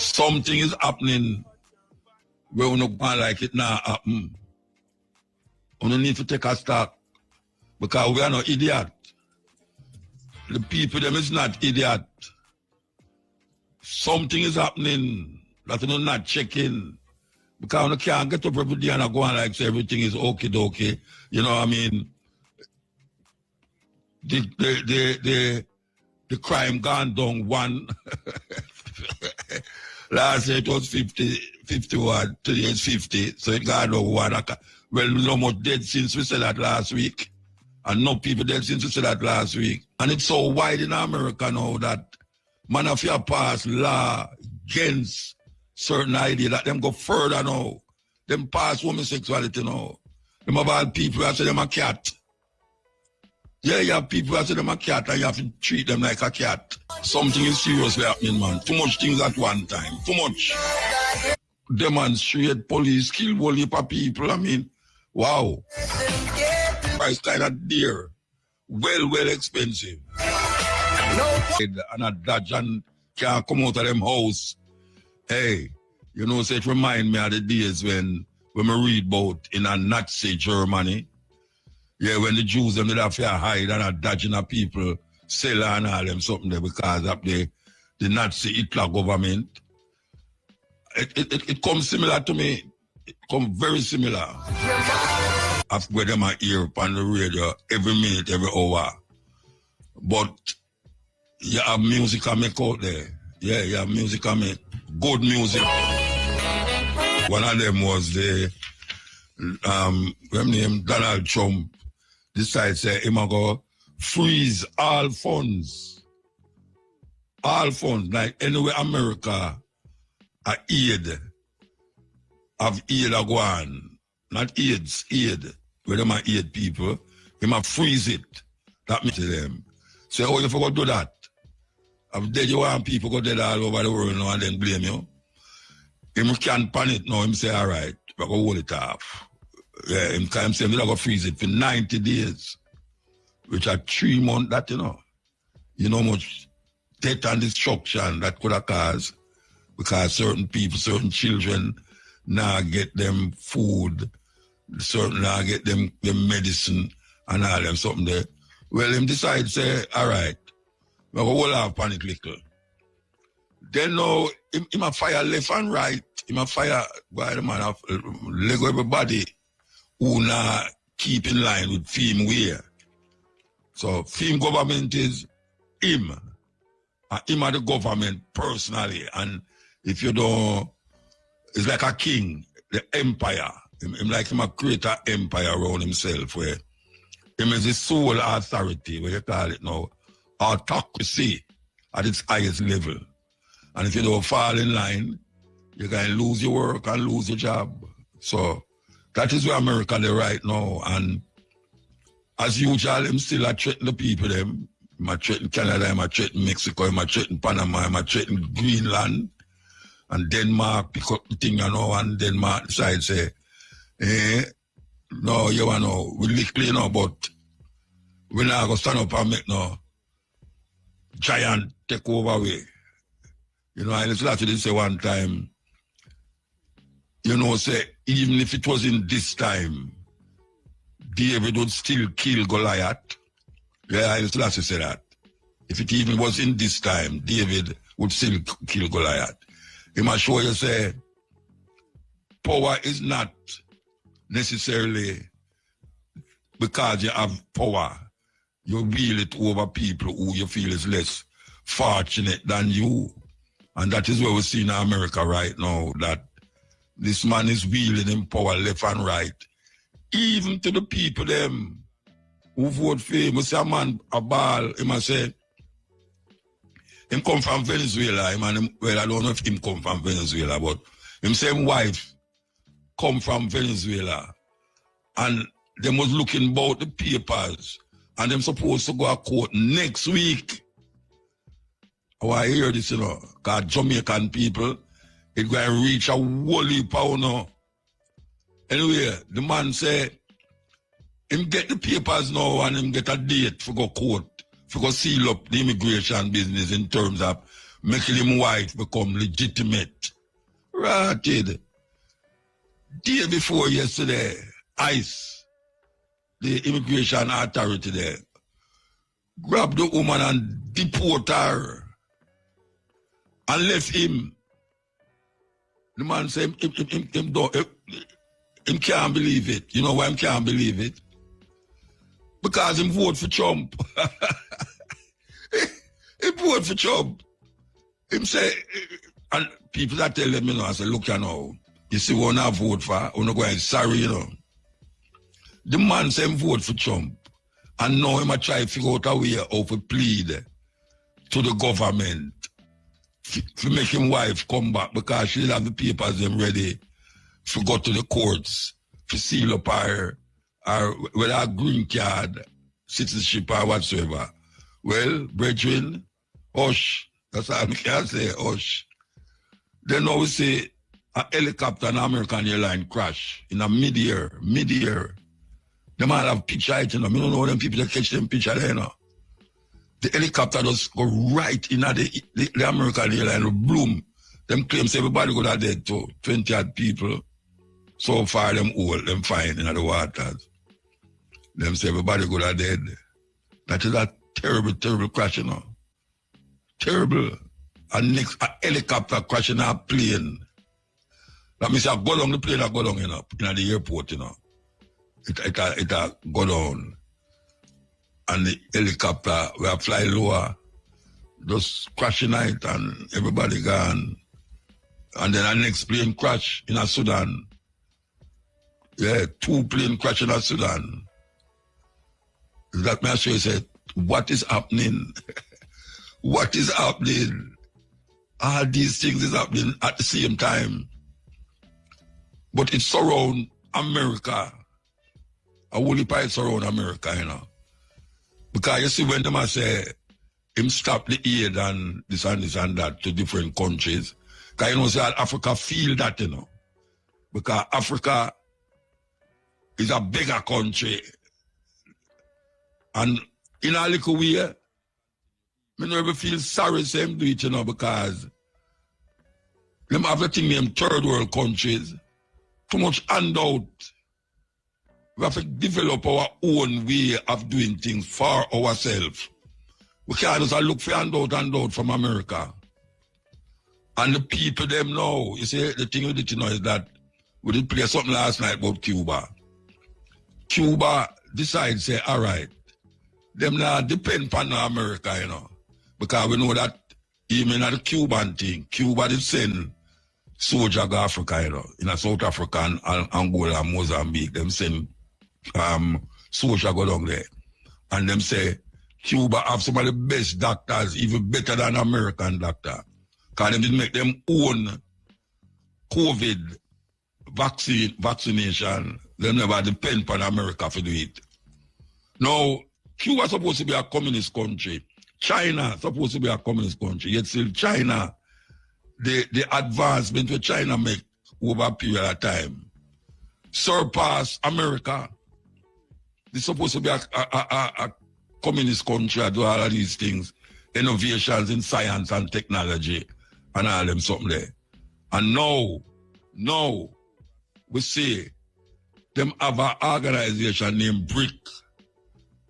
Something is happening where we don't like it now happen. We don't need to take a stock because we are not idiot. The people them is not idiot. Something is happening that we not checking. Because we can't get up every day and go on like say everything is okay dokie. You know what I mean? The crime gone down one. Last year it was 51, today it's 50, so it gone down one. Well, no more dead since we said that last week. And no people dead since we said that last week. And it's so wide in America now that man of your pass law against certain idea that them go further now. Them pass homosexuality now. Them have all people that say them a cat. Yeah, you have people that say them a cat and you have to treat them like a cat. Something is seriously happening, man. Too much things at one time. Too much. Demonstrate, police, kill whole heap of people. I mean, wow. Price kind of dear. Well expensive. And a Dodge and can't come out of them house. Hey, you know, so it remind me of the days when we read about in a Nazi Germany. Yeah, when the Jews them did have to hide and a dodging of people, sell and all them something there because of the Nazi Hitler government. It comes similar to me. It comes very similar. I've got them a hear on the radio every minute, every hour. But you have music I make out there. Yeah, you have music I make. Good music. One of them was the name Donald Trump decided say him go freeze all funds. All funds. Like anywhere America a aid of aid a go on. Not AIDS, aid. Where them are aid people. Him a freeze it. That means to them. Say, oh, you forgot to do that. I've dead you want people go dead all over the world now and then blame you. Him can't pan it now, him say, all right, we're going to hold it off. Yeah, him can say, I'm going to freeze it for 90 days, which are 3 months that, you know. You know how much death and destruction that could have caused because certain people, certain children now get them food, certain now get them medicine and all them something there. Well, him decide say, all right, we're going to hold off on it little. Then now, him a fire left and right. Him a fire, by the man of Lego everybody who now keep in line with film way. So film government is him. And him are the government personally. And if you don't, it's like a king, the empire. Him like him a create an empire around himself where him is the sole authority, what you call it now, autocracy at its highest level. And if you don't fall in line, you can lose your work and lose your job. So that is where America is right now. And as usual, I'm still threatening the people. I'm threatening Canada, I'm threatening Mexico, I'm threatening Panama, I'm threatening Greenland. And Denmark pick up the thing, you know, and Denmark decide say, no, you know, we lickly, you know, but we're not going to stand up and make no giant take over way. You know, I started to say one time, you know, say, even if it was in this time, David would still kill Goliath. Yeah, I used to say that. If it even was in this time, David would still kill Goliath. He must show you, say, power is not necessarily because you have power. You wield it over people who you feel is less fortunate than you. And that is what we see in America right now, that this man is wielding in power left and right. Even to the people them who vote for him. We say a man, a ball, he must say, him come from Venezuela. Well, I don't know if him come from Venezuela, but him same wife come from Venezuela. And they was looking about the papers. And them supposed to go to court next week. Oh, I hear this, you know, because Jamaican people, it going to reach a whole heap of, you know. Anyway, the man say, him get the papers now and him get a date for go court, for go seal up the immigration business in terms of making him wife become legitimate. Rotted. Day before yesterday, ICE, the immigration authority there, grabbed the woman and deport her and left him. The man said him can't believe it. You know why him can't believe it? Because him vote for Trump. He vote for Trump. Him say, and people that tell them, you know, I say, look, you know, you see what I vote for, I'm not going, sorry, you know. The man say him vote for Trump. And now him a try to figure out a way how to plead to the government to make him wife come back because she'll have the papers them ready to go to the courts to seal up her with her green card, citizenship or whatsoever. Well, brethren, hush. That's all I can say, hush. Then now we see a helicopter and American airline crash in a mid-air. They might have picture it, you know. I don't know them people that catch them picture there, you know. The helicopter just go right in the American airline, bloom. Them claims everybody could have dead too. 20 odd people. So far, them old, them fine in the waters. Them say everybody could have dead. That is a terrible crash, you know. Terrible. And next, a helicopter crashing a plane. That means I go down the plane, I go down, you know, in the airport, you know. It go down. And the helicopter will fly lower, just crashing it and everybody gone. And then the next plane crash in Sudan. Yeah, 2 planes crash in Sudan. That man show said, what is happening? What is happening? All these things is happening at the same time. But it surround America. A whole pile surround America, you know. Because you see when them say him stop the aid and this and that to different countries. Because you know say Africa feel that, you know. Because Africa is a bigger country. And in a little way, I never feel sorry same do it, you know, because them have the thing named third world countries. Too much handout. We have to develop our own way of doing things for ourselves. We can't just look for handout from America. And the people them know, you see, the thing with it, you know, is that we did play something last night about Cuba. Cuba decides, say, all right, them now depend on America, you know, because we know that even at the Cuban thing, Cuba did send soldiers to Africa, you know, in South Africa and Angola and Mozambique, them send soldiers go down there. And them say, Cuba have some of the best doctors, even better than American doctor. Because them did make them own COVID vaccination. They never depend on America for do it. Now, Cuba supposed to be a communist country. China supposed to be a communist country. Yet still China, the advancement that China make over a period of time surpass America. It's supposed to be a communist country, do all of these things, innovations in science and technology and all them something there. And now, we see them have an organization named BRIC,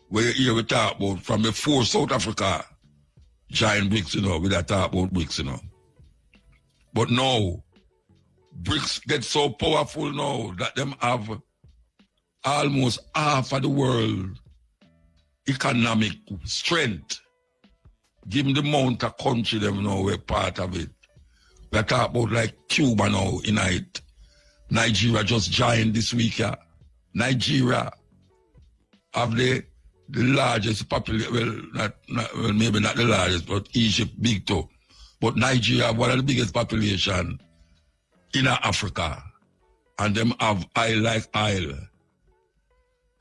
where you hear we talk about from before South Africa, giant BRICS, you know, we talk about BRICS, you know. But now, BRICS get so powerful now that them have almost half of the world economic strength. Given the amount of country them now we're part of it. We talk about like Cuba now in it. Nigeria just joined this week. Yeah. Nigeria have the largest population, well, maybe not the largest, but Egypt big too. But Nigeria have one of the biggest population in Africa. And them have isle like isle.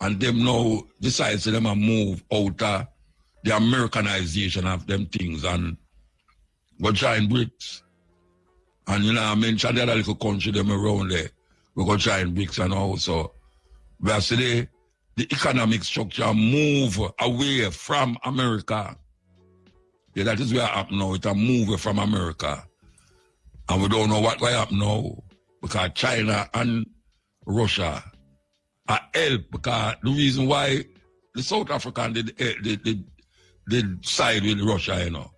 And them now decide to them move out of the Americanization of them things and go join BRICS. And you know, I mentioned the other little country them around there. We go join BRICS and also. Where today the economic structure move away from America. Yeah, that is where it happened now. It a move from America. And we don't know what will happen now because China and Russia are help because the reason why the South African did side with Russia, you know,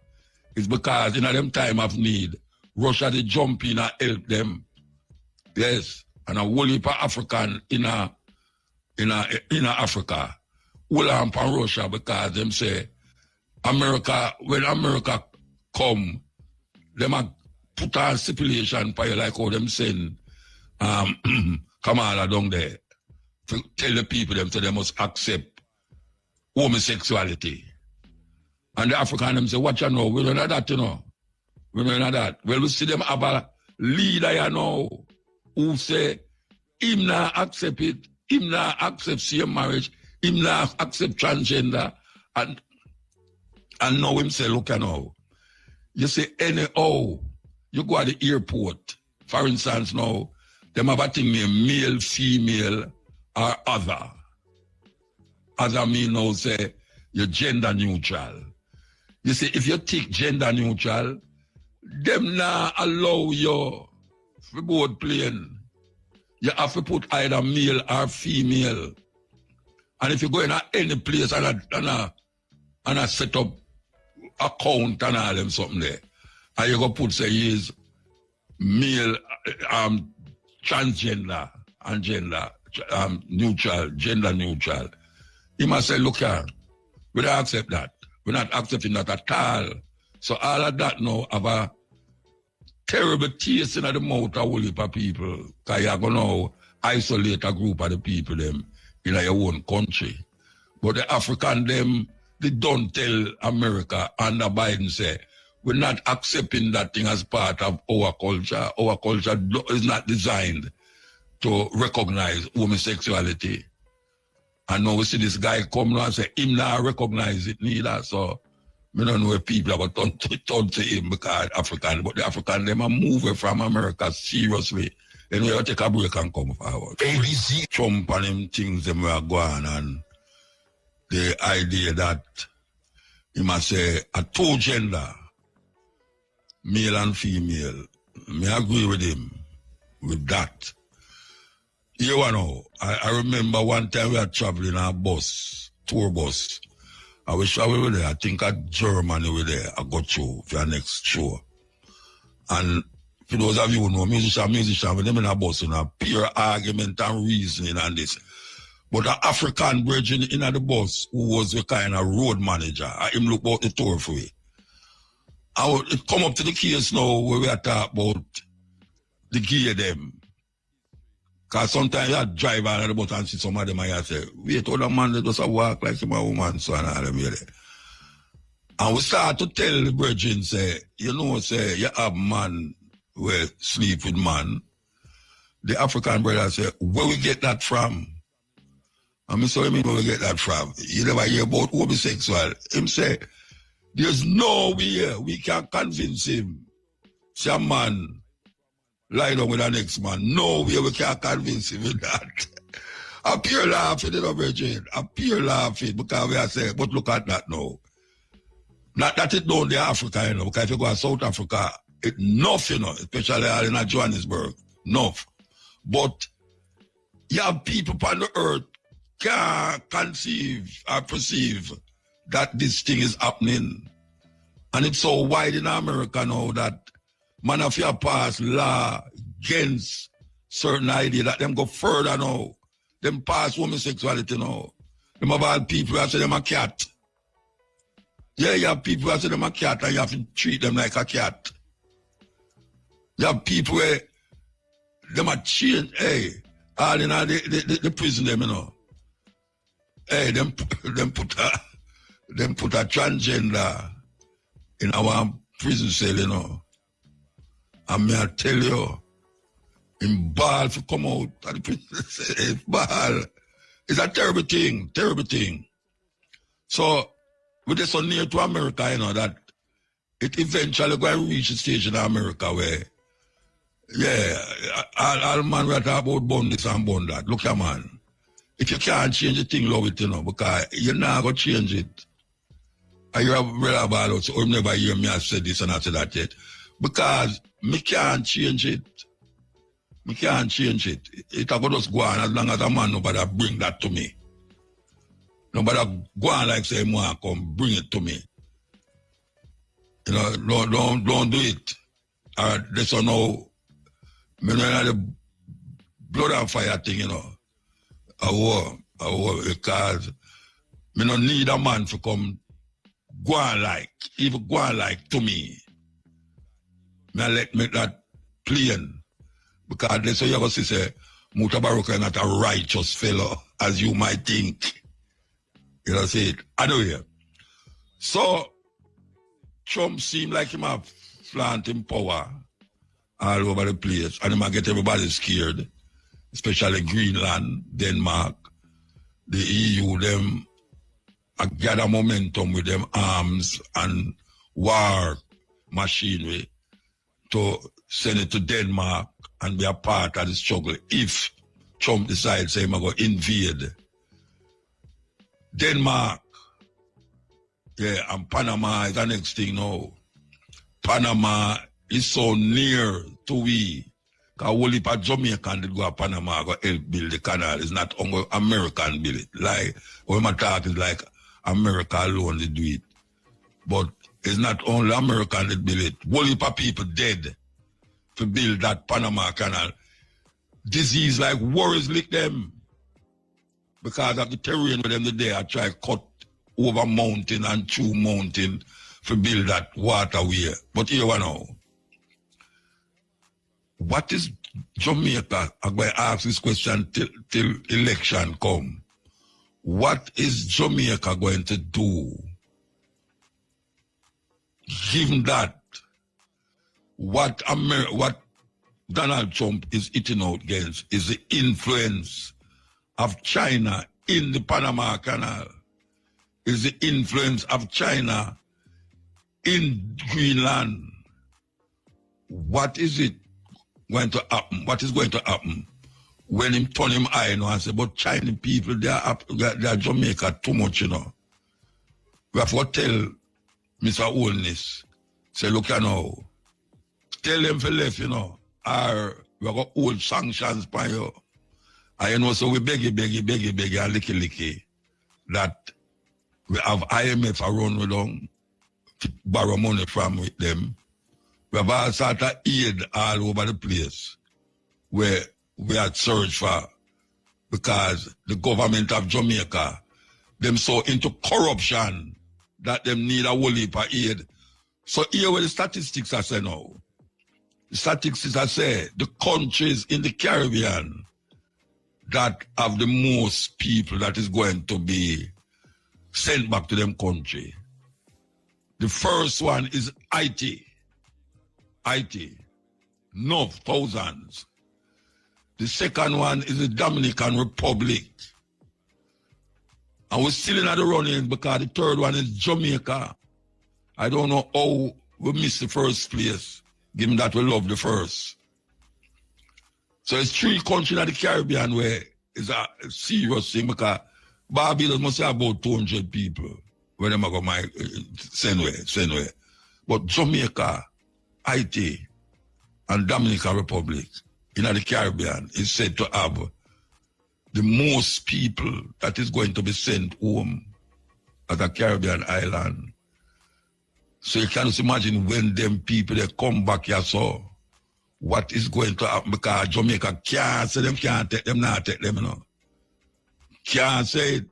is because in them time of need, Russia did jump in and help them. Yes. And a whole heap of African in Africa will help Russia because them say America, when America come, them a put on stipulation for you like how them send Kamala down there to tell the people them so they must accept homosexuality. And the African them say, what you know, we don't know that, you know. We don't know that. Well, we see them have a leader, you know, who say, him not accept it, him not accept same marriage, him not accept transgender, and now him say, look, you know, you say anyhow, you go at the airport, for instance now, them have a thing named male, female, or other. Other mean now say, you're gender neutral. You see, if you take gender neutral, them not allow you for board plane. You have to put either male or female. And if you go in any place and a set up account and all them something there, and you go put say he is male, transgender and gender neutral, gender neutral. He must say, look here, we don't accept that. We're not accepting that at all. So all of that now have a terrible taste in the mouth of a whole heap of people. Because you're going to isolate a group of the people them in your own country. But the African them, they don't tell America and the Biden say, we're not accepting that thing as part of our culture. Our culture is not designed to recognize homosexuality. And now we see this guy come now and say, him not recognize it neither. So, I don't know if people have turn to him because African, but the African, them are moving from America seriously. Anyway, I'll take a break and come forward. ABC. Trump and them things them were going and the idea that he must say a two gender, male and female. May I agree with him with that. You know, I remember one time we were traveling on a bus, tour bus. I was traveling there, I think at Germany we there, I got through for the next show. And for those of you who know, musician, with them in a bus, in a pure argument and reasoning and this. But the African virgin in the bus, who was the kind of road manager, him look about the tour for me. It come up to the case now where we are talking about the gear them. Because sometimes you drive out of the bus and see some of them and you say, wait, other man, they just walk like some woman, so and all them here. And we start to tell the virgin, say, you know, say, you have man who sleep with man. The African brother say, where we get that from? And I say, what do you mean where we get that from? You never hear about homosexual. Him say, there's no way we can convince him. Say, man, lie down with the next man. No way we can't convince him with that. I pure laughing, you know, Virgin. I pure laughing because we are saying, but look at that now. Not that it down the Africa, you know, because if you go to South Africa, it's enough, you know, especially in Johannesburg, enough. But you have people on the earth can't conceive or perceive that this thing is happening. And it's so wide in America now that man if you pass law against certain idea that them go further now. Them pass homosexuality now. Them have all people who say them a cat. Yeah, you have people who say them a cat and you have to treat them like a cat. You have people where them a change, hey, all in the prison them, you know. Hey, them put a transgender in our prison cell, you know. And may I tell you, in ball to come out of the prison, ball. It's a terrible thing, terrible thing. So, with this so near to America, you know, that it eventually going to reach a stage in America where, yeah, all man will talk about bun this and bun that. Look here, man. If you can't change the thing, love it, you know, because you're not going to change it. And you have read about it, so you never hear me I said this and I said that yet. Because me can't change it. Me can't change it. It will just go on as long as a man nobody bring that to me. Nobody go on like say more come bring it to me. You know, don't do it. This or no, me know the blood and fire thing, you know. A war, because me don't need a man to come go on like, even go on like to me. Me let me that plain. Because they say you ever say, Mutabaruka is not a righteous fellow, as you might think. You know, say it. Anyway, so Trump seemed like him have flaunting power all over the place, and he might get everybody scared, especially Greenland, Denmark, the EU, them gather momentum with them arms and war machinery to send it to Denmark and be a part of the struggle if Trump decides he's going to invade Denmark. Yeah, and Panama is the next thing now. Panama is so near to we. Because only for Jamaican did go to Panama go help build the canal. It's not only American build it. Like, when I talk is like America alone did do it. But it's not only American that build it. Only for people dead to build that Panama canal. Disease like worries lick them. Because of the terrain with them today, I try to cut over mountain and through mountain to build that waterway. But here we know. What is Jamaica? I'm going to ask this question till election come. What is Jamaica going to do? Given that, what Donald Trump is eating out against is the influence of China in the Panama Canal, is the influence of China in Greenland. What is it going to happen? What is going to happen when him turn him eye now and say, but Chinese people, they are Jamaica too much, you know. We have to tell Mr. Holness, say, look, you know, tell them for left, you know, or we have got old sanctions by you. And you know, so we beg, and licky, that we have IMF around with them, to borrow money from with them. We have all sort of aid all over the place where we had searched for, because the government of Jamaica, them so into corruption that them need a whole heap of aid. So here where the statistics are saying now. The statistics are saying the countries in the Caribbean that have the most people that is going to be sent back to them country. The first one is Haiti. No, thousands. The second one is the Dominican Republic. And we're still in the running because the third one is Jamaica. I don't know how we missed the first place, given that we love the first. So it's 3 countries in the Caribbean where it's a serious thing, because Barbados must have about 200 people when they go my send way. But Jamaica, Haiti, and Dominican Republic in the Caribbean is said to have the most people that is going to be sent home at a Caribbean island. So you can just imagine when them people they come back here, so what is going to happen, because Jamaica can't say them, can't take them, not take them, you know. Can't say it.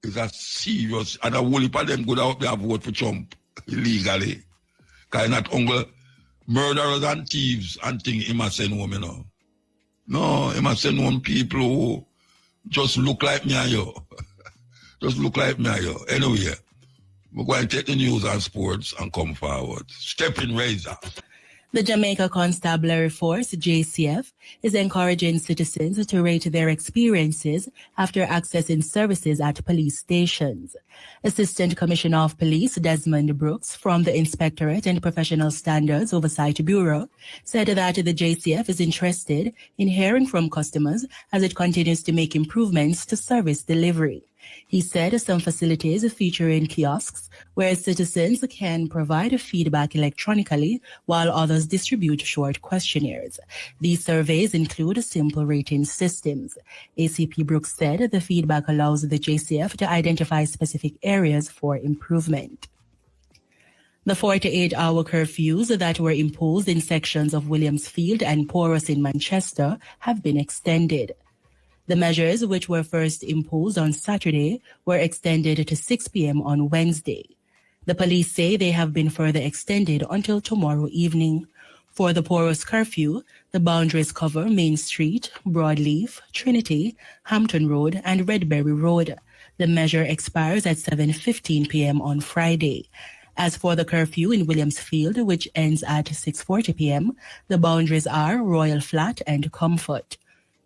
It's a serious, and a whole heap of them go out there and vote for Trump illegally. Because not only murderers and thieves and things he must send home, you know. No, he must send home people who just look like me and you. Just look like me and you. Anyway, we're going to take the news and sports and come forward. Steppin Razor. The Jamaica Constabulary Force, JCF, is encouraging citizens to rate their experiences after accessing services at police stations. Assistant Commissioner of Police Desmond Brooks from the Inspectorate and Professional Standards Oversight Bureau said that the JCF is interested in hearing from customers as it continues to make improvements to service delivery. He said some facilities featuring kiosks where citizens can provide feedback electronically, while others distribute short questionnaires. These surveys include simple rating systems. ACP Brooks said the feedback allows the JCF to identify specific areas for improvement. The 48-hour curfews that were imposed in sections of Williamsfield and Porus in Manchester have been extended. The measures, which were first imposed on Saturday, were extended to 6 p.m. on Wednesday. The police say they have been further extended until tomorrow evening. For the Porus curfew, the boundaries cover Main Street, Broadleaf, Trinity, Hampton Road, and Redbury Road. The measure expires at 7:15 p.m. on Friday. As for the curfew in Williamsfield, which ends at 6:40 p.m., the boundaries are Royal Flat and Comfort.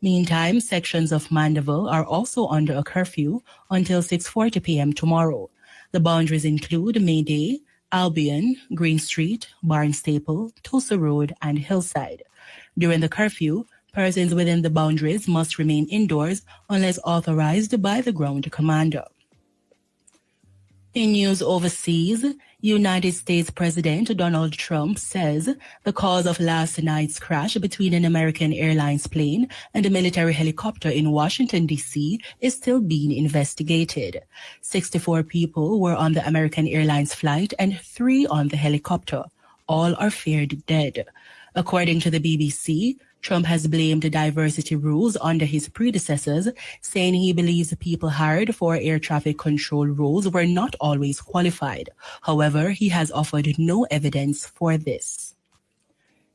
Meantime, sections of Mandeville are also under a curfew until 6:40 p.m. tomorrow. The boundaries include Mayday, Albion, Green Street, Barnstaple, Tulsa Road, and Hillside. During the curfew, persons within the boundaries must remain indoors unless authorized by the ground commander. In news overseas, United States President Donald Trump says the cause of last night's crash between an American Airlines plane and a military helicopter in Washington, D.C. is still being investigated. 64 people were on the American Airlines flight and 3 on the helicopter. All are feared dead. According to the BBC, Trump has blamed diversity rules under his predecessors, saying he believes people hired for air traffic control roles were not always qualified. However, he has offered no evidence for this.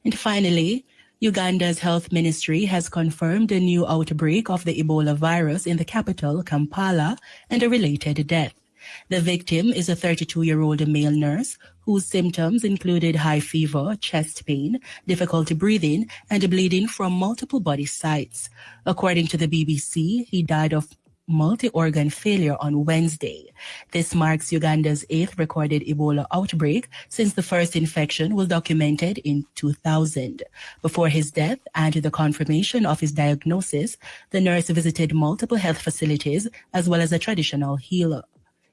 And finally, Uganda's health ministry has confirmed a new outbreak of the Ebola virus in the capital, Kampala, and a related death. The victim is a 32-year-old male nurse whose symptoms included high fever, chest pain, difficulty breathing, and bleeding from multiple body sites. According to the BBC, he died of multi-organ failure on Wednesday. This marks Uganda's 8th recorded Ebola outbreak since the first infection was documented in 2000. Before his death and the confirmation of his diagnosis, the nurse visited multiple health facilities as well as a traditional healer.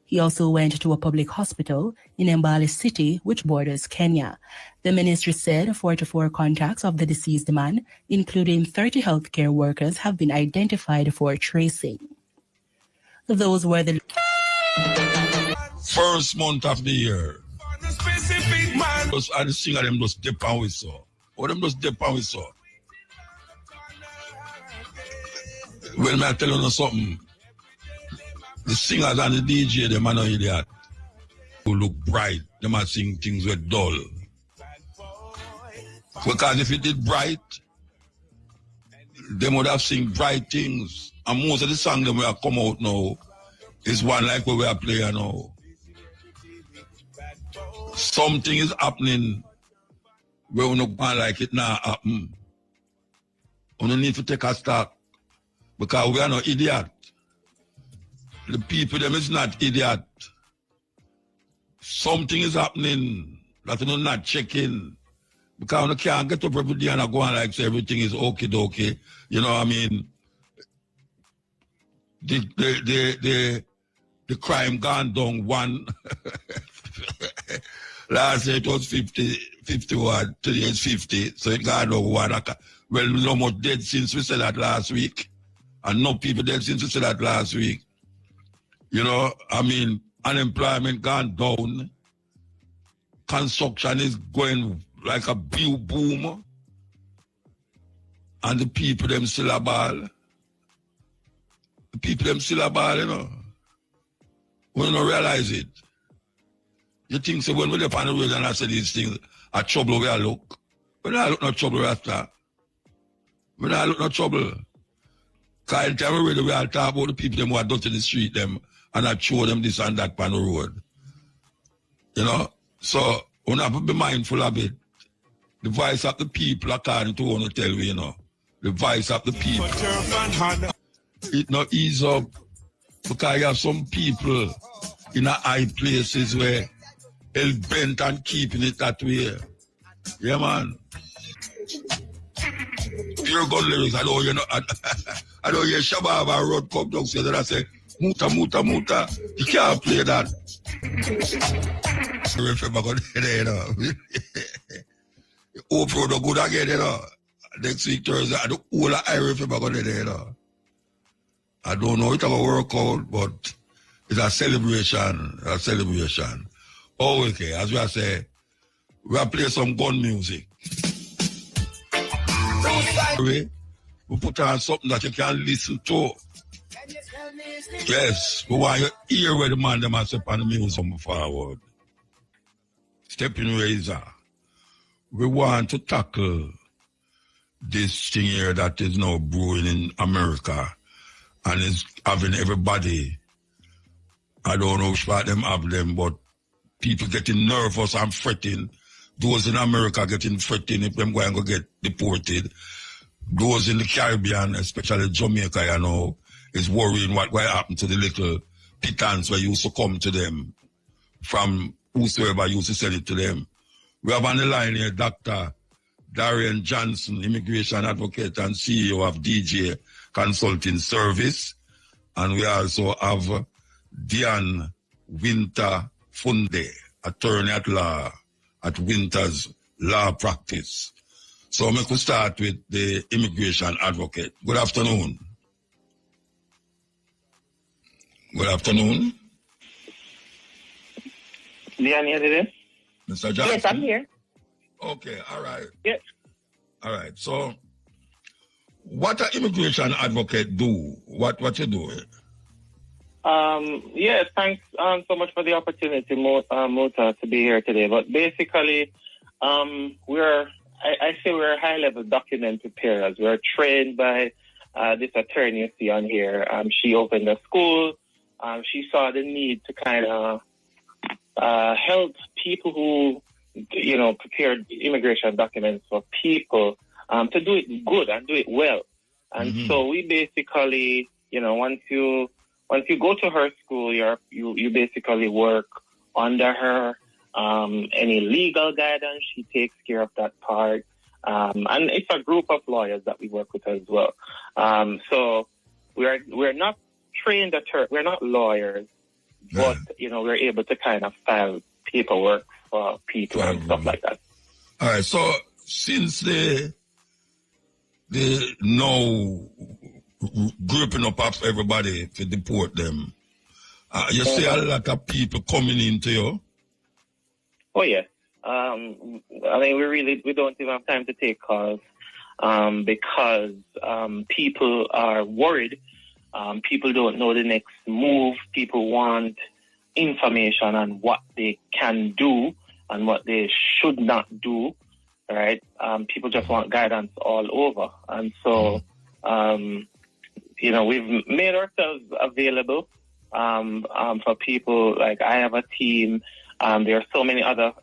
He also went to a public hospital in Mbale City, which borders Kenya. The ministry said 44 contacts of the deceased man, including 30 healthcare workers, have been identified for tracing. Those were the first month of the year. And the singer them just dip and whistle. Or them just dip and whistle. Well, may I tell you something? The singers and the DJ, them are not idiot. Who look bright, them are sing things with dull. Because if it did bright, they would have sing bright things. And most of the songs that we have come out now is one like what we are playing now. Something is happening where we don't like it now happen. We don't need to take a stock because we are not idiot. The people them is not idiot. Something is happening that we not checking. Because we can't get up every day and go on like say everything is okay. You know what I mean? The crime gone down one. Last year it was 51, today it's 50, so it gone down one. Well, no more dead since we said that last week. And no people dead since we said that last week. You know, I mean, unemployment gone down. Construction is going like a big boom. And the people them still a ball. The people them still a ball, you know. We don't realize it. You think so when we're on the road and I say these things, a trouble we are look. We don't look no trouble after. We don't look no trouble. Because every time we are talking about the people them who are done in the street them and I show them this and that on the road. You know? So we have to be mindful of it. The voice of the people according to what I tell you, you know. The voice of the people. It not ease up because you have some people in high places where they'll bent and keeping it that way. Yeah, man. Pure gun lyrics. I don't hear Shababa Road come down, so that I say, Muta. You can't play that. Remember going there, you know. Hope you don't good again, you know. Next week Thursday, the whole of Irish remember going there, you know. I don't know if it's going to work out, but it's a celebration. Oh, okay, as we say, we'll play some gun music. We put on something that you can listen to. Yes, we want you to hear where the man them are step on the music forward. Steppin Razor. We want to tackle this thing here that is now brewing in America and is having everybody, I don't know which part them have them, but people getting nervous and fretting. Those in America getting fretting if them going to get deported. Those in the Caribbean, especially Jamaica, you know, is worrying what will happen to the little pittance where used to come to them from whosoever used to sell it to them. We have on the line here Dr. Darian Johnson, immigration advocate and CEO of DJ Consulting Service. And we also have Diane Winter Funde, attorney at law at Winter's Law Practice. So we could start with the immigration advocate. Good afternoon. Good afternoon. Diane, you there? Mr. Johnson? Yes, I'm here. Okay, all right. Yes. All right. So what an immigration advocate do? What you do? Yes, thanks so much for the opportunity, Muta, to be here today. But basically, we're a high-level document preparers. We're trained by this attorney you see on here. She opened a school. She saw the need to kind of help people who, prepared immigration documents for people to do it good and do it well. And so we basically, once you go to her school, you basically work under her. Any legal guidance, she takes care of that part. And it's a group of lawyers that we work with as well. So we're not trained attorneys, we're not lawyers, but we're able to kind of file paperwork for people and stuff like that. All right. So since they know grouping up of everybody to deport them, you see a lot of people coming into you. Oh yeah. We don't even have time to take calls because people are worried. People don't know the next move. People want information on what they can do and what they should not do, right? People just want guidance all over. And so, we've made ourselves available for people. Like I have a team. There are so many other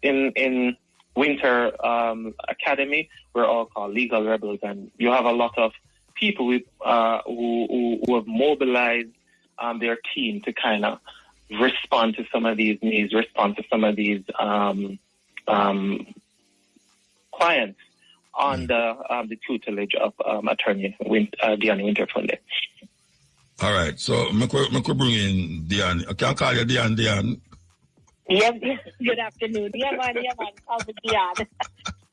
in Winter Academy. We're all called Legal Rebels, and you have a lot of people who have mobilized their team to kind of respond to some of these needs, respond to some of these clients under the tutelage of attorney Diane Winterfunde. All right, so I could bring in Diane. I can call you Diane. Yes, good afternoon. Yeah, man, call me Diane.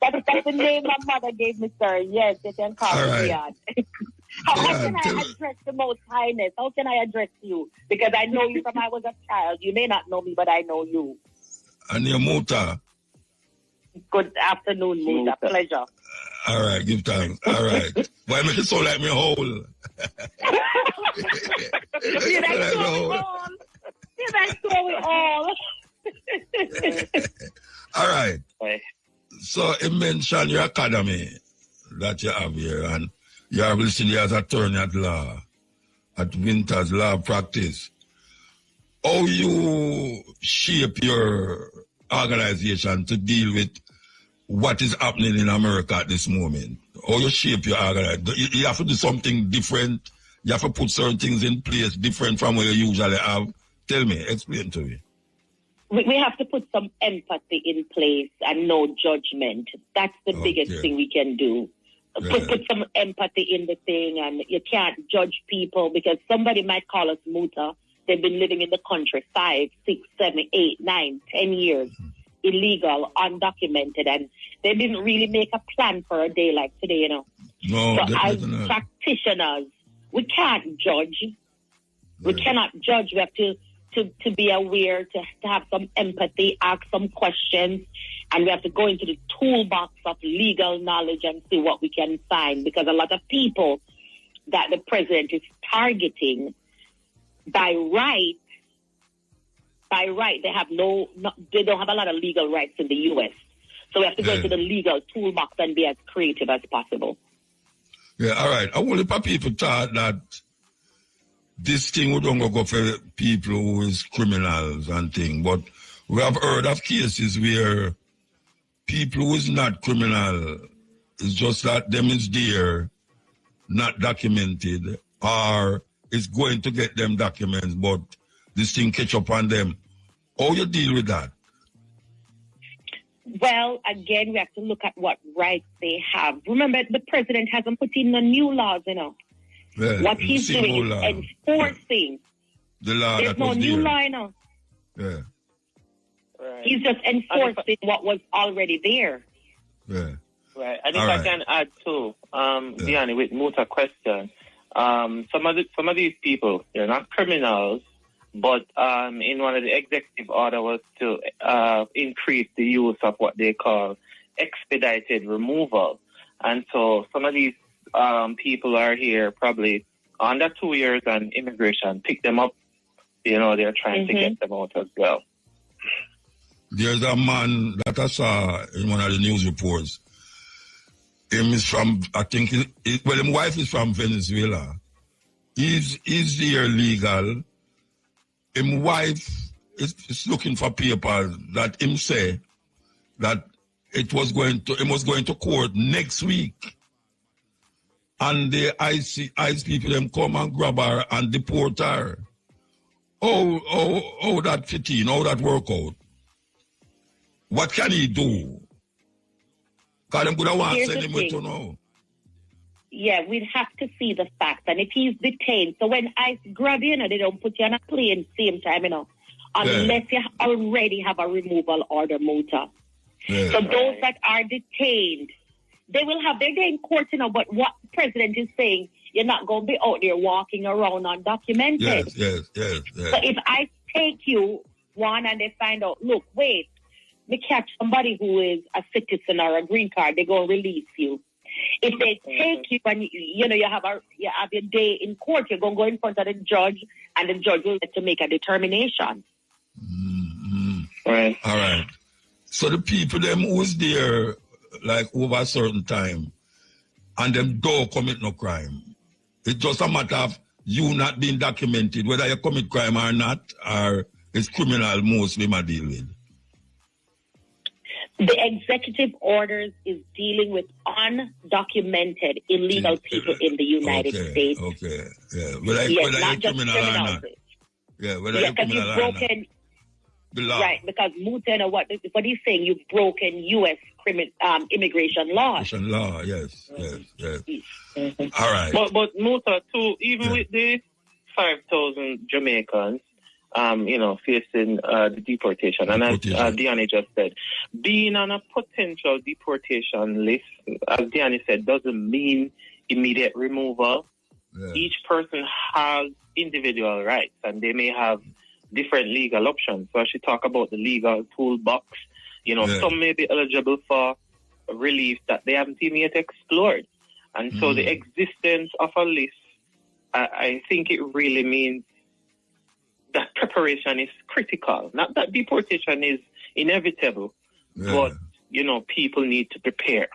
That's the name my mother gave me, sir. Yes, you can call me Diane. How can I address the Most Highness? How can I address you? Because I know you from I was a child. You may not know me, but I know you. And your Muta. Good afternoon, Muta. Pleasure. All right, give thanks. All right. Why make it so like me whole? Did I saw it all? All right. So you mentioned your academy that you have here, and you are listed as attorney at law at Winter's Law Practice. How you shape your organization to deal with what is happening in America at this moment? How you shape your organization? You have to do something different. You have to put certain things in place different from what you usually have. Tell me, explain to me. We have to put some empathy in place and no judgment. That's the biggest thing we can do. put some empathy in the thing, and you can't judge people because somebody might call us muta. They've been living in the country 5, 6, 7, 8, 9, 10 years, illegal, undocumented, and they didn't really make a plan for a day like today, you know. No, so as practitioners, we can't judge. Yeah. We cannot judge. We have to be aware, to have some empathy, ask some questions, and we have to go into the toolbox of legal knowledge and see what we can find, because a lot of people that the president is targeting, by right, they have they don't have a lot of legal rights in the U.S. So we have to go into the legal toolbox and be as creative as possible. Yeah, all right. I want people thought that this thing would only go for people who is criminals and things, but we have heard of cases where people who is not criminal, it's just that them is there, not documented, or is going to get them documents, but this thing catch up on them. How you deal with that? Well, again, we have to look at what rights they have. Remember, the president hasn't put in the new laws, you know. Yeah, what he's doing is enforcing. The law. There's no new law, you know. Yeah. Right. He's just enforcing what was already there. Yeah. Right. And if I can add too, Diani, with Muta question, some of these people, they're not criminals, but in one of the executive order was to increase the use of what they call expedited removal. And so some of these people are here probably under 2 years, and immigration pick them up. You know, they're trying to get them out as well. There's a man that I saw in one of the news reports. Him is from, I think, his wife is from Venezuela. He's there legal. His wife is looking for papers that him say that it was going to court next week. And the ICE people them come and grab her and deport her. Oh, that fit in, how that work out? What can he do? Because them could have want to send him to know. Yeah, we'd have to see the facts. And if he's detained, so when ICE grab you, they don't put you on a plane same time, you know, unless you already have a removal order, muta. Yeah. So those that are detained, they will have their day in court, you know, but what the president is saying, you're not going to be out there walking around undocumented. Yes. So if I take you, one, and they find out, look, wait, they catch somebody who is a citizen or a green card, they're going to release you. If they take you and you have your day in court, you're going to go in front of the judge, and the judge will have to make a determination. Mm-hmm. Right. All right. So the people them who's there like over a certain time and them don't commit no crime, it's just a matter of you not being documented, whether you commit crime or not, or it's criminal mostly my deal with. The executive orders is dealing with undocumented illegal people in the United States. Okay, yeah. Whether you're criminal or not. Yeah, whether you're criminal or not. The law. Right, because Muta, what he's saying, you've broken U.S. immigration law. Immigration law, yes. Mm-hmm. All right. But Muta, too, even with the 5,000 Jamaicans, facing the deportation. And as Diani just said, being on a potential deportation list, as Diani said, doesn't mean immediate removal. Yeah. Each person has individual rights, and they may have different legal options. So I should talk about the legal toolbox. Some may be eligible for relief that they haven't even yet explored. And so the existence of a list, I think it really means that preparation is critical. Not that deportation is inevitable, but, people need to prepare.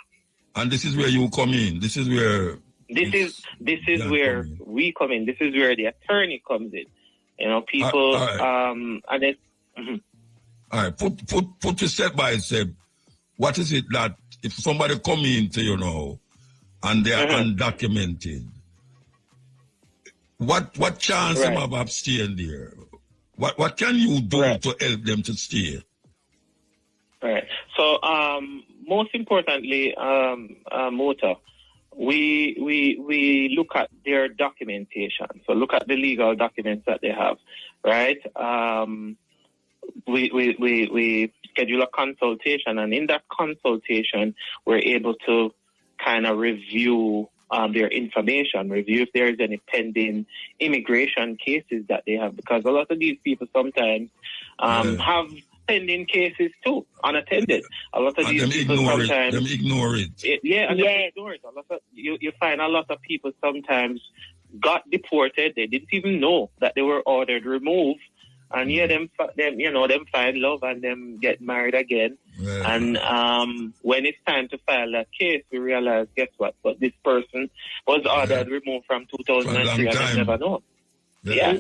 And this is where you come in. This is where... This is where we come in. This is where the attorney comes in. People... All right. And it's... All right, put your step by step. What is it that if somebody come into, and they are undocumented, what chance them have of staying there? What can you do to help them to stay? Right. So, most importantly, Muta, we look at their documentation. So look at the legal documents that they have, right? We schedule a consultation, and in that consultation, we're able to kind of review their information, review if there is any pending immigration cases that they have, because a lot of these people sometimes have pending cases too, unattended. A lot of these people sometimes ignore it. Ignore it. You find a lot of people sometimes got deported. They didn't even know that they were ordered removed. And them find love and them get married again. Yeah. And when it's time to file that case, we realize, guess what? But this person was ordered removed from 2003 and they never know. Yeah.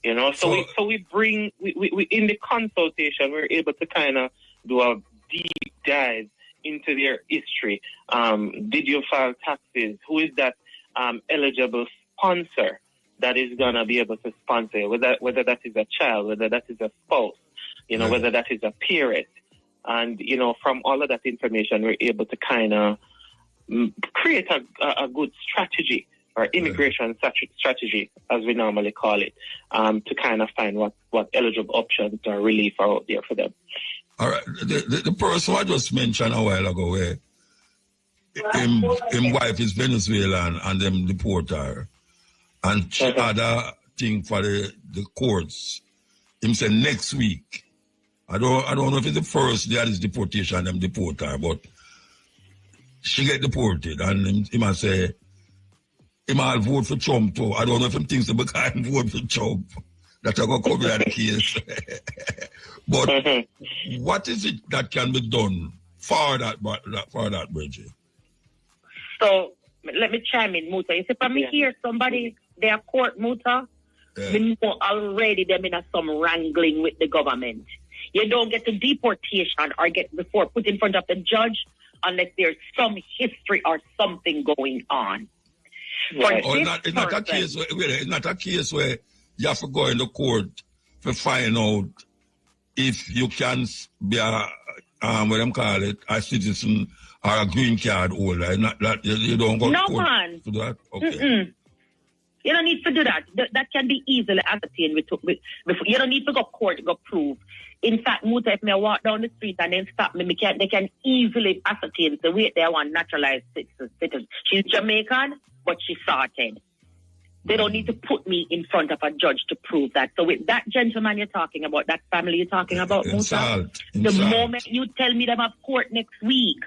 You know, so we bring we in the consultation, we're able to kind of do a deep dive into their history. Did you file taxes? Who is that eligible sponsor that is going to be able to sponsor you, whether that is a child, whether that is a spouse, whether that is a parent. And, from all of that information, we're able to kind of create a good strategy or immigration strategy, as we normally call it, to kind of find what eligible options or relief are out there for them. All right. The person I just mentioned a while ago, where his wife is Venezuelan and them deport her. And she had a thing for the courts. Him said next week. I don't know if it's the first day of this deportation, them deport her, but she get deported. And he might say, he might vote for Trump too. I don't know if he thinks the guy can vote for Trump. That's going to cover that case. But what is it that can be done for that Bridget? So let me chime in, Muta. You see, when me hear somebody, their court, Muta, we know already them in some wrangling with the government. You don't get the deportation or get before put in front of the judge unless there's some history or something going on. Right. It's not a case where you have to go in the court to find out if you can be what them call it, a citizen or a green card holder. You don't go to court to do that? Okay. Mm-mm. You don't need to do that. That can be easily ascertained. You don't need to go court to go prove. In fact, Muta, if I walk down the street and then stop me, they can easily ascertain the way they want naturalized citizen. She's Jamaican, but she's sorted. They don't need to put me in front of a judge to prove that. So with that gentleman you're talking about, that family you're talking about, Muta, the moment you tell me them have court next week,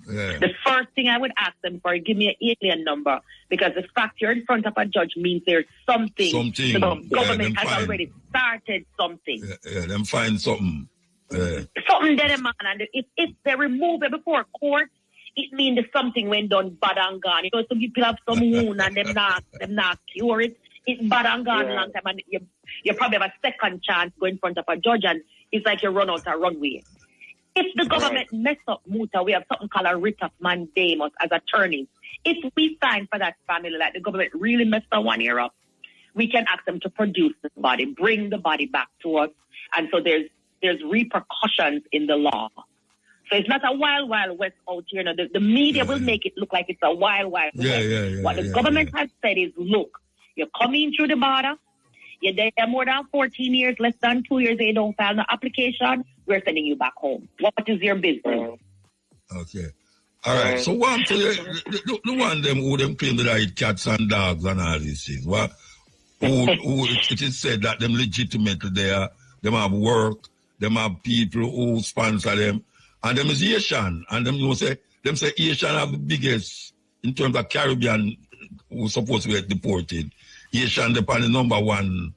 the first thing I would ask them for, give me an alien number, because the fact you're in front of a judge means there's something. The government has already started something. Them find something. Something there, man. And if they remove it before court, it means that something went done bad and gone. Some people have some wound and them not cure it. It's bad and gone a long time, and you probably have a second chance go in front of a judge, and it's like you run out a runway. If the government mess up, Muta, we have something called a writ of mandamus as attorneys. If we sign for that family, like the government really messed that 1 year up, we can ask them to produce the body, bring the body back to us. And so there's repercussions in the law. So it's not a wild, wild west out here. No, the media will make it look like it's a wild, wild west. What the government has said is, look, you're coming through the border, you're there more than 14 years, less than 2 years, they don't file no application, we're sending you back home. What is your business? Okay. All right. So one for the one them who them claim that I eat cats and dogs and all these things. Who it is said that them legitimately there, them have work, them have people who sponsor them, and them is Asian, and them say Asian have the biggest in terms of Caribbean who supposed to get deported. Asian depend the number one.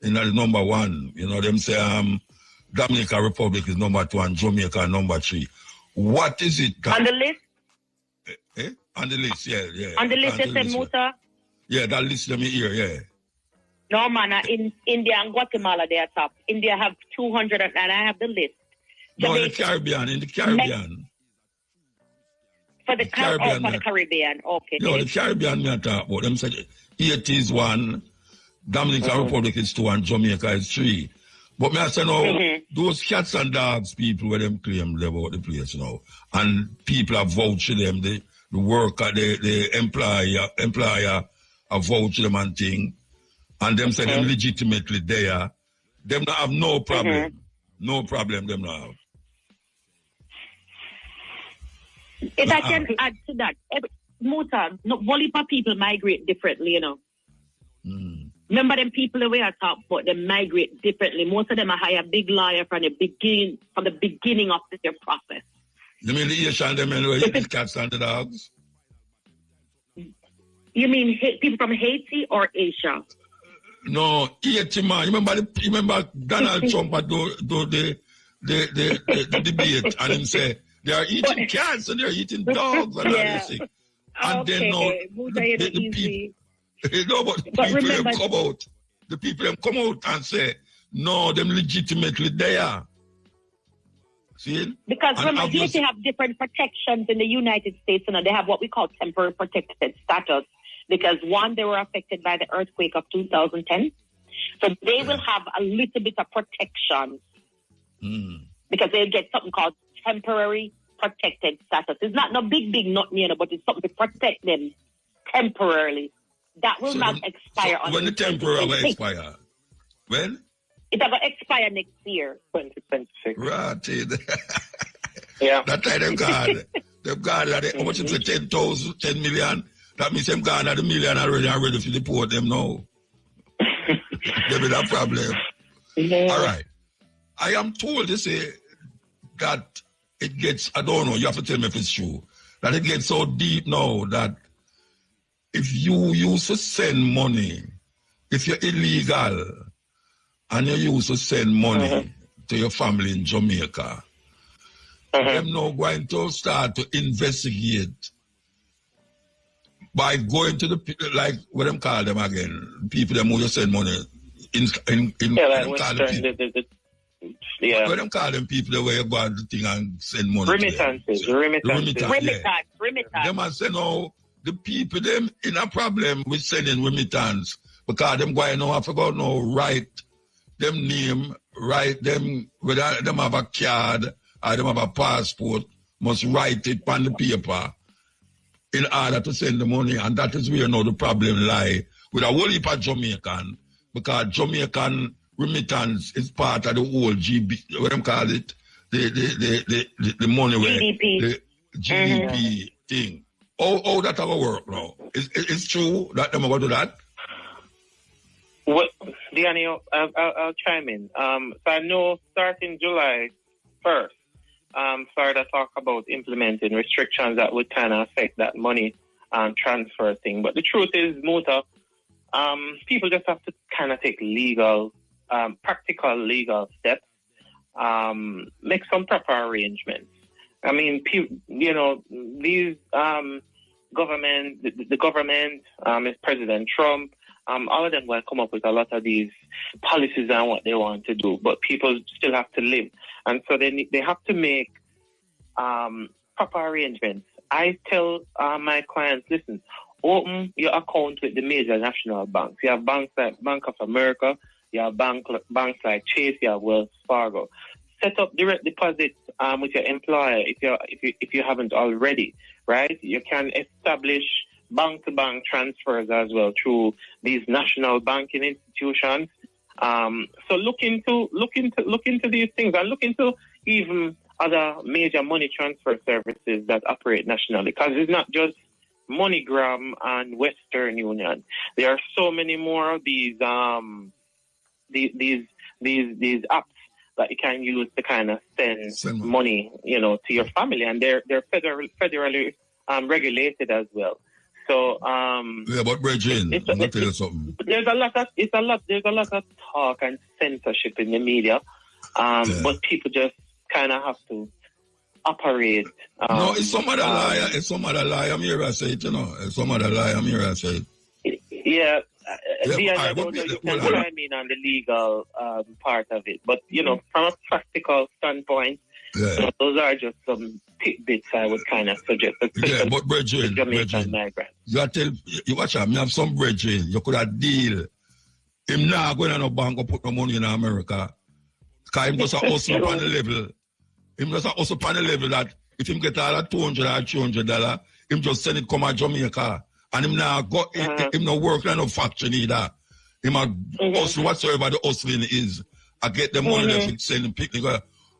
Them say Dominican Republic is number 2 and Jamaica number 3. What is it? On the list? On the list, yeah. On the list, you said Muta? Yeah, that list let me hear, yeah. No, man, in India and Guatemala, they are top. India have 200, and I have the list. No, in the Caribbean. For the Caribbean, okay. No, the Caribbean, me talk about. Them said Haiti is 1, Dominican Republic is 2, and Jamaica is 3. But me I say now, those cats and dogs people where them claim they about the place now, and people have vouched them, worker, the employer vouch them and thing, and them say them legitimately there, them not have no problem. No problem them not have. If I can add to that, Muta, Bolipa people migrate differently, you know. Remember them people the way I talk about, they migrate differently. Most of them are hire big lawyer from the beginning of the process. You mean the Asian them anyway, the cats and the dogs? You mean people from Haiti or Asia? No, Haiti man. You remember Donald Trump do the debate and him say they are eating cats and they are eating dogs and all this thing. And then no, the people. No, but the people them come out. The people them come out and say, no, them legitimately there. See? Because remember, Haiti have different protections in the United States, and they have what we call temporary protected status. Because one, they were affected by the earthquake of 2010. So they will have a little bit of protection. Because they get something called temporary protected status. It's not no big nothing, you know, but it's something to protect them temporarily. That will not expire on when the temporary will expire? When? It's going to expire next year. 2026. Right. Yeah. That time they've got how much is it? 10 million? That means them gone at the million already and ready to deport them now. There is a problem. Yeah. All right. I am told they say that it gets, I don't know, you have to tell me if it's true, that it gets so deep now that if you used to send money, if you're illegal and you used to send money to your family in Jamaica, them now going to start to investigate by going to the people, like what them call them again, people them who you send money what them call them people the way you go out the thing and send money. Remittances. Them and say no, the people them in a problem with sending remittance because them going now I forgot no write them name, write them whether them have a card or them have a passport, must write it on the paper in order to send the money, and that is where now the problem lie with a whole heap of Jamaican, because Jamaican remittance is part of the whole GB, what them call it, the money where the GDP thing. How that will work now? It's true that them going to do that? Well, Danny, I'll chime in. So I know starting July 1st, started to talk about implementing restrictions that would kind of affect that money transfer thing. But the truth is, Muta, people just have to kind of take practical legal steps, make some proper arrangements. I mean, these government, the government, is President Trump, all of them will come up with a lot of these policies and what they want to do, but people still have to live. And so they have to make proper arrangements. I tell my clients, listen, open your account with the major national banks. You have banks like Bank of America, you have banks like Chase, you have Wells Fargo. Set up direct deposits with your employer if you haven't already, right? You can establish bank-to-bank transfers as well through these national banking institutions. So look into these things, and look into even other major money transfer services that operate nationally, because it's not just MoneyGram and Western Union. There are so many more of these apps that you can use to kind of send money, to your family, and they're federally regulated as well. So yeah, but Bridget, I'm gonna tell you something. There's a lot of talk and censorship in the media, but people just kind of have to operate. No, it's some other liar. It's some other liar. I'm here. I say it. It's some other liar. I'm here. I say it. Yeah. I don't know you can chime in on the legal part of it, but from a practical standpoint, those are just some tidbits I would kind of suggest. Yeah, but Bridget, you tell you watch out. Me have some Bridget. You could have deal. Him now going to no bank or put no money in America. Because him just a hustle upon the level. Him just a hustle upon the level that if him get all that $200 or $300, him just send it come to Jamaica. And him now go, him no work in no factory neither. Him a hustle whatsoever the hustling is. I get the money left send him picnic.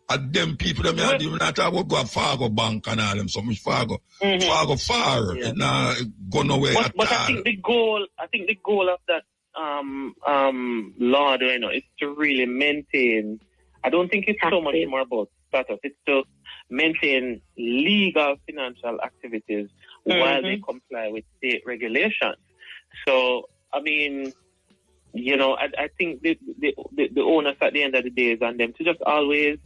And them people them here, even not talk about go to Fargo Bank and all them so much Fargo. Fargo far. It now go nowhere at but all. I think the goal of that law, you know, is to really maintain. I don't think it's so much more about status. It's to maintain legal financial activities while they comply with state regulations. So, I mean, you know, I think the onus at the end of the day is on them to just always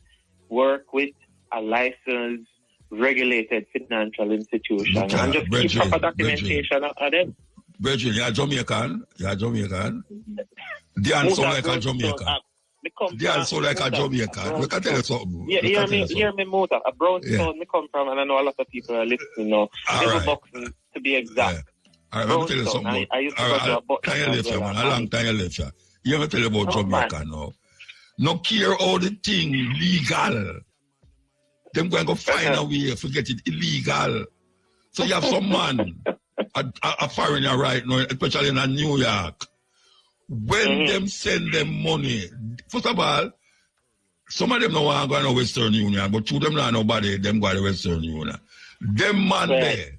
work with a licensed, regulated financial institution and just keep proper documentation of them. Virgin, you're Jamaican. They are so like a Jamaican. They are so like a Jamaican. We can tell you something. Yeah, hear me, Muta. A Brownstone me come from, and I know a lot of people are listening now. Boxing, to be exact. All right, let me tell you something. I used to go to a boxing. A long time you left, you. Let me tell you about Jamaica now. No care all the thing legal. Them going to find a way to get it illegal. So you have some man, a foreigner right now, especially in New York. When them send them money, first of all, some of them don't want to go to Western Union, but two of them not nobody, them go to Western Union. Them man there,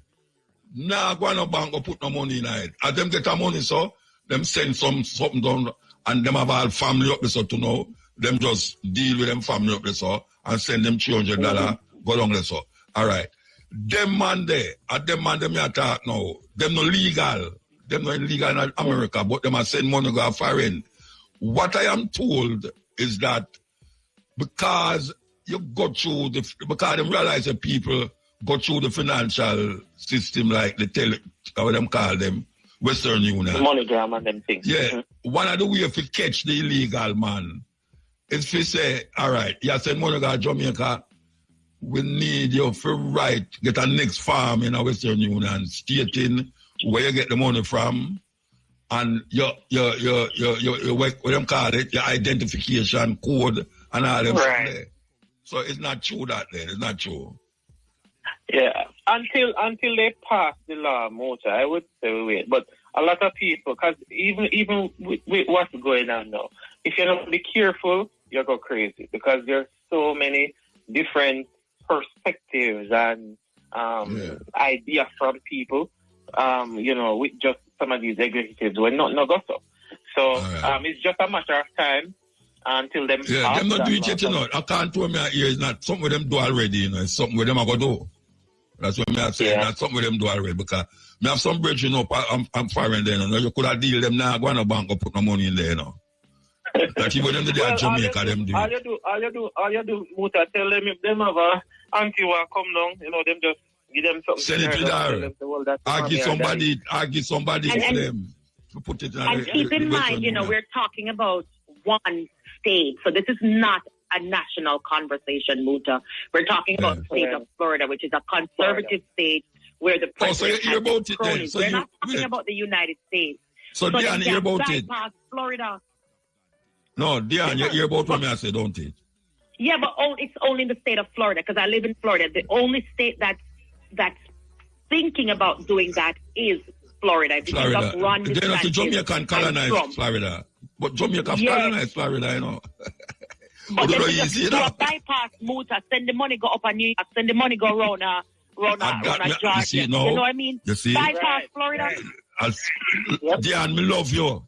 now go to bank or put no money in it. As them get the money, so them send something down, and them have all family up there, so to know, them just deal with them family up there, so, and send them $300, go down there, so. All right. Them man there, at them man them you talk now, them no legal. Them not illegal in America, but them are send money go foreign. What I am told is that because you go through because them realize that people go through the financial system like how them call them, Western Union. The MoneyGram and them things. Yeah. One of the ways to catch the illegal man is to say, all right, you send money to Jamaica, we need you for get a next farm in a Western Union, stating where you get the money from, and your what them call it, your identification code and all them stuff there. So it's not true that there. It's not true. Yeah, until they pass the law, Muta, I would say wait. But a lot of people, because even with what's going on now, if you're not be careful, you'll go crazy because there's so many different perspectives and ideas from people. You know, with just some of these executives when not go so. So it's just a matter of time until them. Yeah, them not do it yet, you know. I can't tell me here is not something with them do already, you know. It's something with them I go do. That's what I say. That's something with them do already because me have some bridge, you know. I'm foreign there, you know. You could have deal them now. Go on a bank or put no money in there, you know. That even them do at Jamaica, them do. All you do, Muta, tell them if them have a anti-war come down, you know, them just. Give them something. Send it to them. I give somebody for them to put it in. And keep in mind, you know, we're talking about one state, so this is not a national conversation, Muta. We're talking about the state of Florida, which is a conservative state where the president has cronies. We're not talking about the United States. So Diane, hear about it. Florida. No, Diane, you hear about what I say, don't it? Yeah, but it's only in the state of Florida because I live in Florida. The only state that's thinking about doing that is Florida. Florida. They're not the Jamaican colonized Florida. But Jamaica colonized Florida, you know. But then just do a bypass, Muta, send the money go up on New York, send the money go around Georgia. You know what I mean? You see? Bypass Florida. Diane, me love you.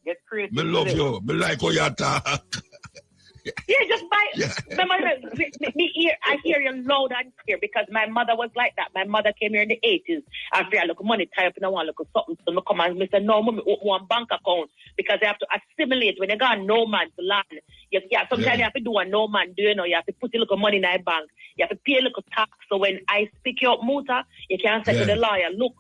Me love you. Me like how you talk. Yeah, just I hear you loud and clear because my mother was like that. My mother came here in the 80s after I look money tie up and I want to look something. So I come and say, no, mommy, open one bank account because they have to assimilate when they got no man's land. Sometimes you have to do a no man do, you know, you have to put a little money in that bank. You have to pay a little tax. So when I speak you up, Muta, you can't say to the lawyer, look,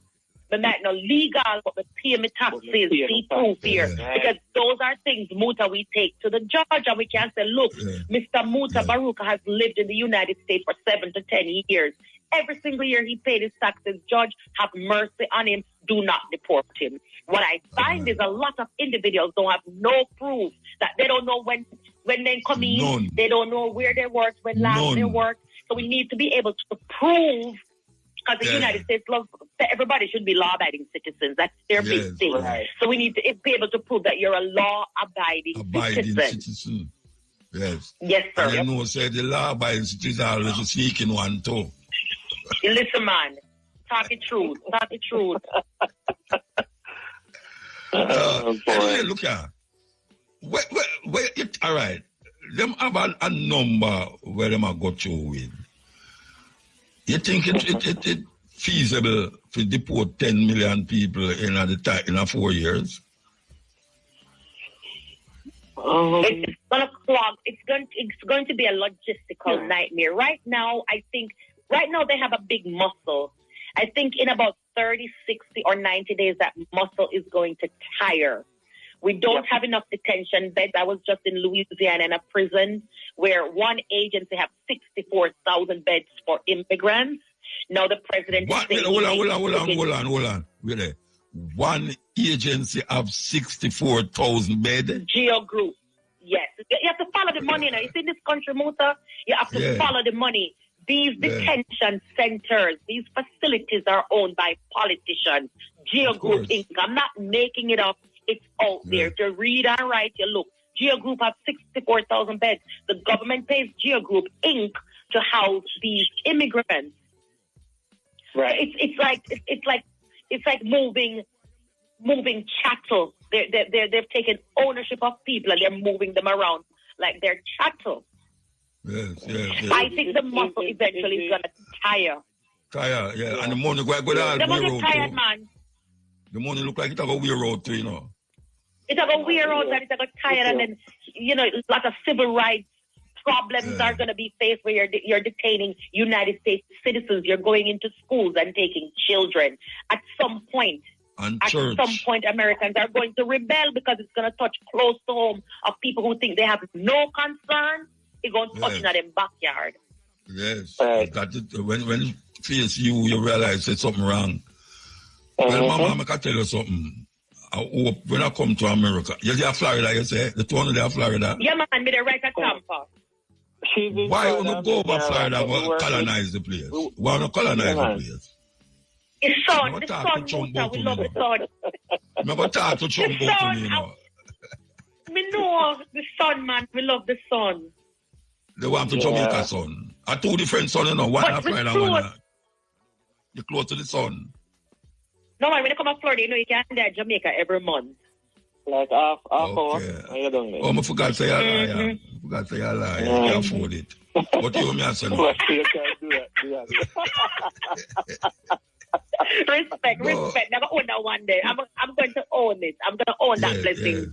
but not no legal, but the pay me taxes, see proof here. Because those are things, Muta, we take to the judge and we can say, look, Mr. Mutabaruka has lived in the United States for 7 to 10 years. Every single year he paid his taxes. Judge, have mercy on him. Do not deport him. What I find is a lot of individuals don't have no proof that they don't know when they come in. They don't know where they work, when last they worked. So we need to be able to prove Because the United States everybody should be law-abiding citizens. That's their big thing. Right. So we need to be able to prove that you're a law-abiding citizen. Yes. Yes, sir. And you know, say the law-abiding citizens are always speaking one too. Listen, man. Talk the truth. Talk the truth. Anyway, look here. All right. Them have a number where them are go through with. You think it feasible to deport 10 million people in 4 years? It's gonna clog. It's going to be a logistical nightmare. Right now they have a big muscle. I think in about 30, 60, or 90 days, that muscle is going to tire. We don't have enough detention beds. I was just in Louisiana in a prison where one agency have 64,000 beds for immigrants. Now the president is saying... Hold on. Really? One agency have 64,000 beds? Geo Group. Yes. You have to follow the money now. You see in this country, Muta? You have to follow the money. These detention centers, these facilities are owned by politicians. Geo Group Inc. I'm not making it up. It's out there. To read and write, you look. Geo Group has 64,000 beds. The government pays Geo Group Inc. to house these immigrants. Right. It's like moving chattel. They've taken ownership of people and they're moving them around like they're chattel. Yes. I think the muscle eventually is gonna tire. Yeah. And the money go down. The money tired, man. The money look like it's going to wear out too, you know. It's going to wear out and it's going to tire, and then, a lot of civil rights problems are going to be faced where you're detaining United States citizens. You're going into schools and taking children. At some point, Americans are going to rebel because it's going to touch close to home of people who think they have no concern. It's going to touch in their backyard. Yes. When it feels you realize there's something wrong. Well, Mama, I can tell you something. I hope when I come to America, you're there Florida, you say? The two there Florida? Yeah, man, me there right at Tampa. Why don't you go over Florida and colonize the place? Why don't you colonize the place? It's sun, the sun, Muta, we love the sun. Remember talk to Trump about me, you know? Me know the sun, man, we love the sun. They want to Jamaica sun. I two different sun, you know, one at Florida, one at... You're close to the sun. No, man, when you come to Florida, you can get Jamaica every month. Like half hour. I forgot to say I forgot to say I lie. I can't afford it. What do you want me to say? You can't do that. Respect. Never own that one day. I'm going to own it. I'm going to own that blessing.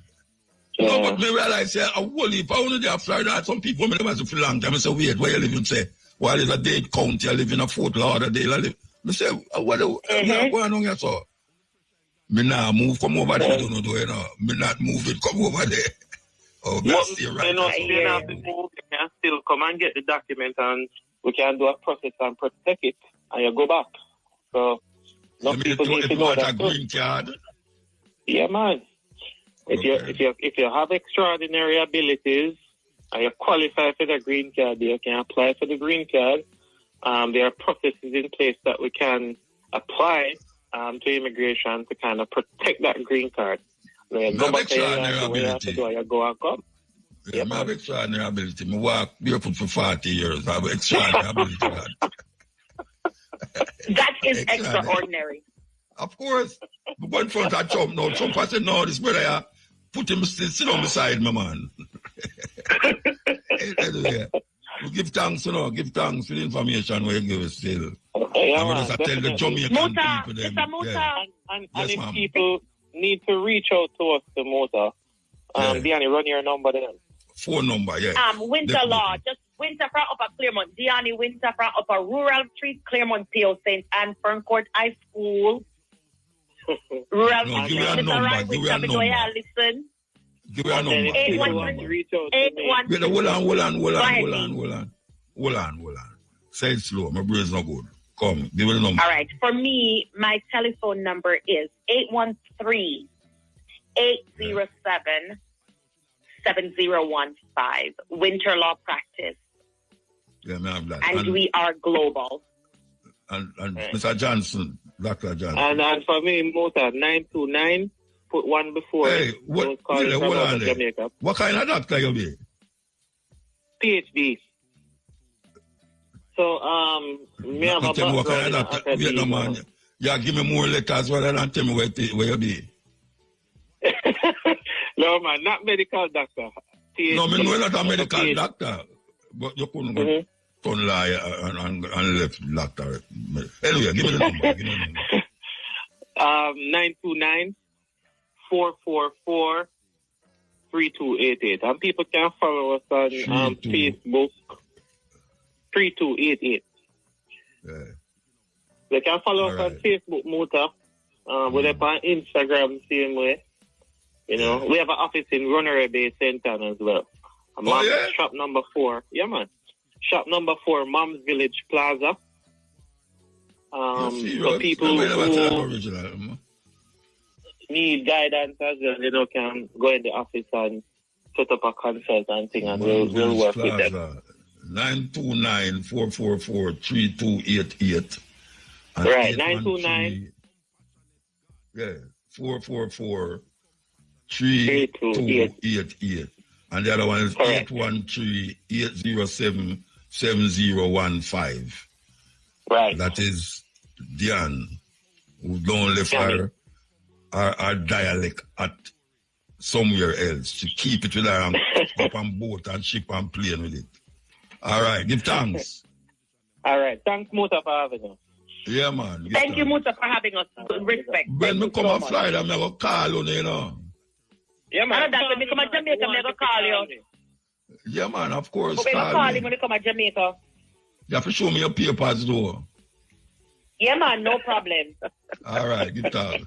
No, but me realize, I will if I only there Florida, some people never for a long time. I say, wait, where you live? And say, well, I live in Dade County, I live in a Fort Lauderdale, I live. I say, what going on here, so? Me now move, come over there, you know. Me not move it, come over there. Oh, that's the right. You have to move, you can still come and get the document and we can do a process and protect it and you go back. So, not people need to know that. Green card? Yeah, man. If you have extraordinary abilities and you qualify for the green card, you can apply for the green card. There are processes in place that we can apply to immigration to kind of protect that green card. Go back to you go and come. I have extraordinary ability. I walk barefoot for 40 years. I have extraordinary ability. That is extraordinary. Of course. But one front I Trump now. Trump I said, no, this brother, put him sit on beside me, man. Anyway, we give thanks, give thanks for the information we give us still. Yeah, I tell the Jamaican people them. And if people need to reach out to us, the Muta, Diani, run your number then. Phone number, Winter Law, just Winter from Upper Claremont. Diani Winter from Upper Rural Street, Claremont, PO St. Anne, Ferncourt High School. Rural Rural Street. Give me a number. Give me a number. Listen. Give me a number. 813. Hold on. Say it slow. My brain's not good. Come, give me the number. All right. For me, my telephone number is 813-807-7015. Winter Law Practice. Yeah, ma'am. And we are global. And Right. Mr. Johnson, Dr. Johnson. And for me, Muta, 929, put one before. Hey, what, calling really, from hold out on of there. Jamaica. What kind of doctor you be? PhD. So, me have a Tell me what background kind in of doctor. Wait, no, man. Yeah, give me more letters rather than tell me where you be. No, man, not medical doctor. PhD. No, me know you're not a medical PhD. doctor. But you couldn't go turn lie and left doctor. Anyway, give me the number. 929-444-3288. And people can follow us on Facebook. 3288. Yeah. They can follow us on Facebook, Muta. We're on Instagram the same way. You know, we have an office in Runnery Bay, St. Anne as well. Shop number 4. Yeah, man. Shop number 4, Mom's Village Plaza. So people who need guidance as well, you know, can go in the office and set up a consult and thing, and we'll work with them. 929-444-3288. Right, 929. Yeah, 444-3288. And the other one is 813-807-7015. Right. That is Diane, who don't live our dialect at somewhere else. To keep it with her and up on boat and ship and plane with it. All right, give thanks. All right, thanks, Muta, for having us. Yeah, man. Thank you, Muta, for having us. Respect. When we come on Friday, I'm going to call you, know. Yeah, man. When we come to Jamaica, I'm going to call you. Yeah, man, of course. But we're calling when you come to Jamaica. You have to show me your papers, though. Yeah, man, no problem. All right, good talk.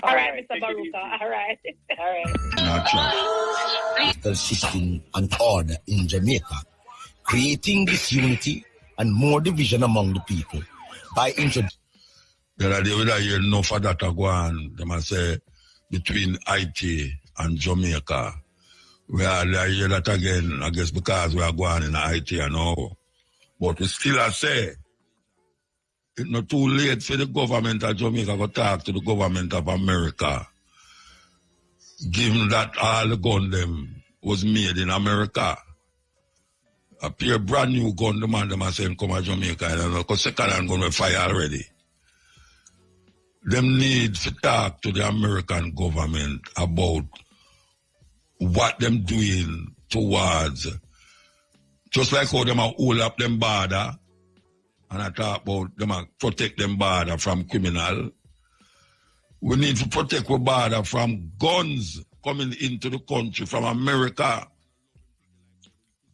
All right, Mr. Baruka. All right. System and order in Jamaica, creating disunity and more division among the people by introducing. The other day, we hear enough of that go on. They must say between Haiti and Jamaica. We are hear that again, I guess, because we are going in Haiti and all. But we still say it's not too late for the government of Jamaica to talk to the government of America. Given that all the gun them was made in America. A pair brand new gun, the man them are saying come to Jamaica, and because second hand gun will fire already. Them need to talk to the American government about what them doing towards, just like how them are hold up them border, and I talk about them are protect them border from criminal. We need to protect our border from guns coming into the country from America.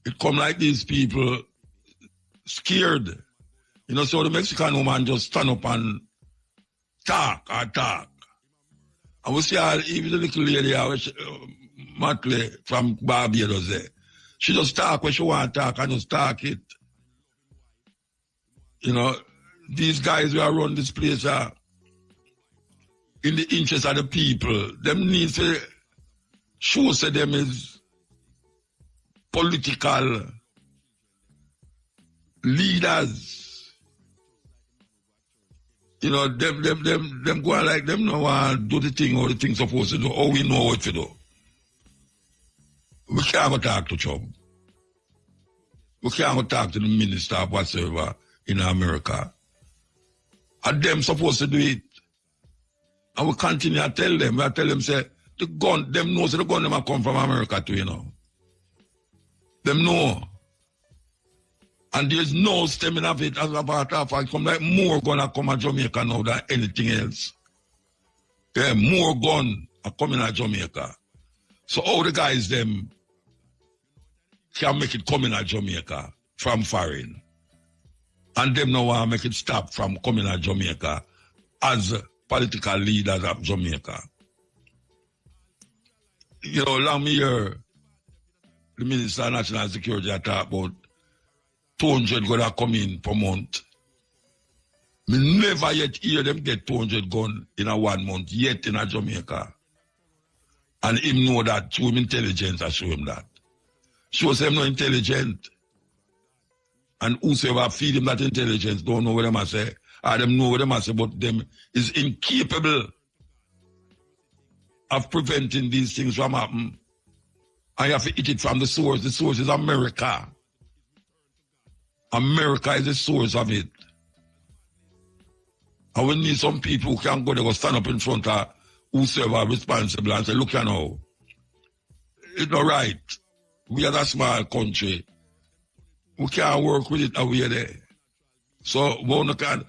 It come like these people scared. You know, so the Mexican woman just stand up and talk. And we see even the little lady, Matley from Barbados there. She just talk when she want to talk and just talk it. You know, these guys who are run this place are in the interest of the people. Them need to show say them is political leaders. You know, them go like them no want do the thing or the thing supposed to do, or we know what to do. We can't go talk to Trump. We can't go talk to the minister or whatsoever in America. And them supposed to do it. And we continue to tell them. I tell them, say, the gun, them know, so the gun them come from America too, you know. Them know. And there's no stemming of it as a part of it. Come like more gun are coming to Jamaica now than anything else. Yeah, more gun are coming to Jamaica. So all the guys them can make it coming to Jamaica from foreign. And them now want to make it stop from coming to Jamaica as political leaders of Jamaica. You know, long year, the Minister of National Security talk about 200 guns come in per month. We never yet hear them get 200 guns in a 1 month, yet in a Jamaica. And him know that through him intelligence, I show him that. Shows him no intelligent. And whosoever feed him that intelligence don't know what them I say. Or them know what them I say, but them is incapable of preventing these things from happening. And you have to eat it from the source. The source is America. America is the source of it. And we need some people who can go there, go stand up in front of whosoever responsible and say, look, you know, it's not right. We are a small country. We can't work with it away there. So we can't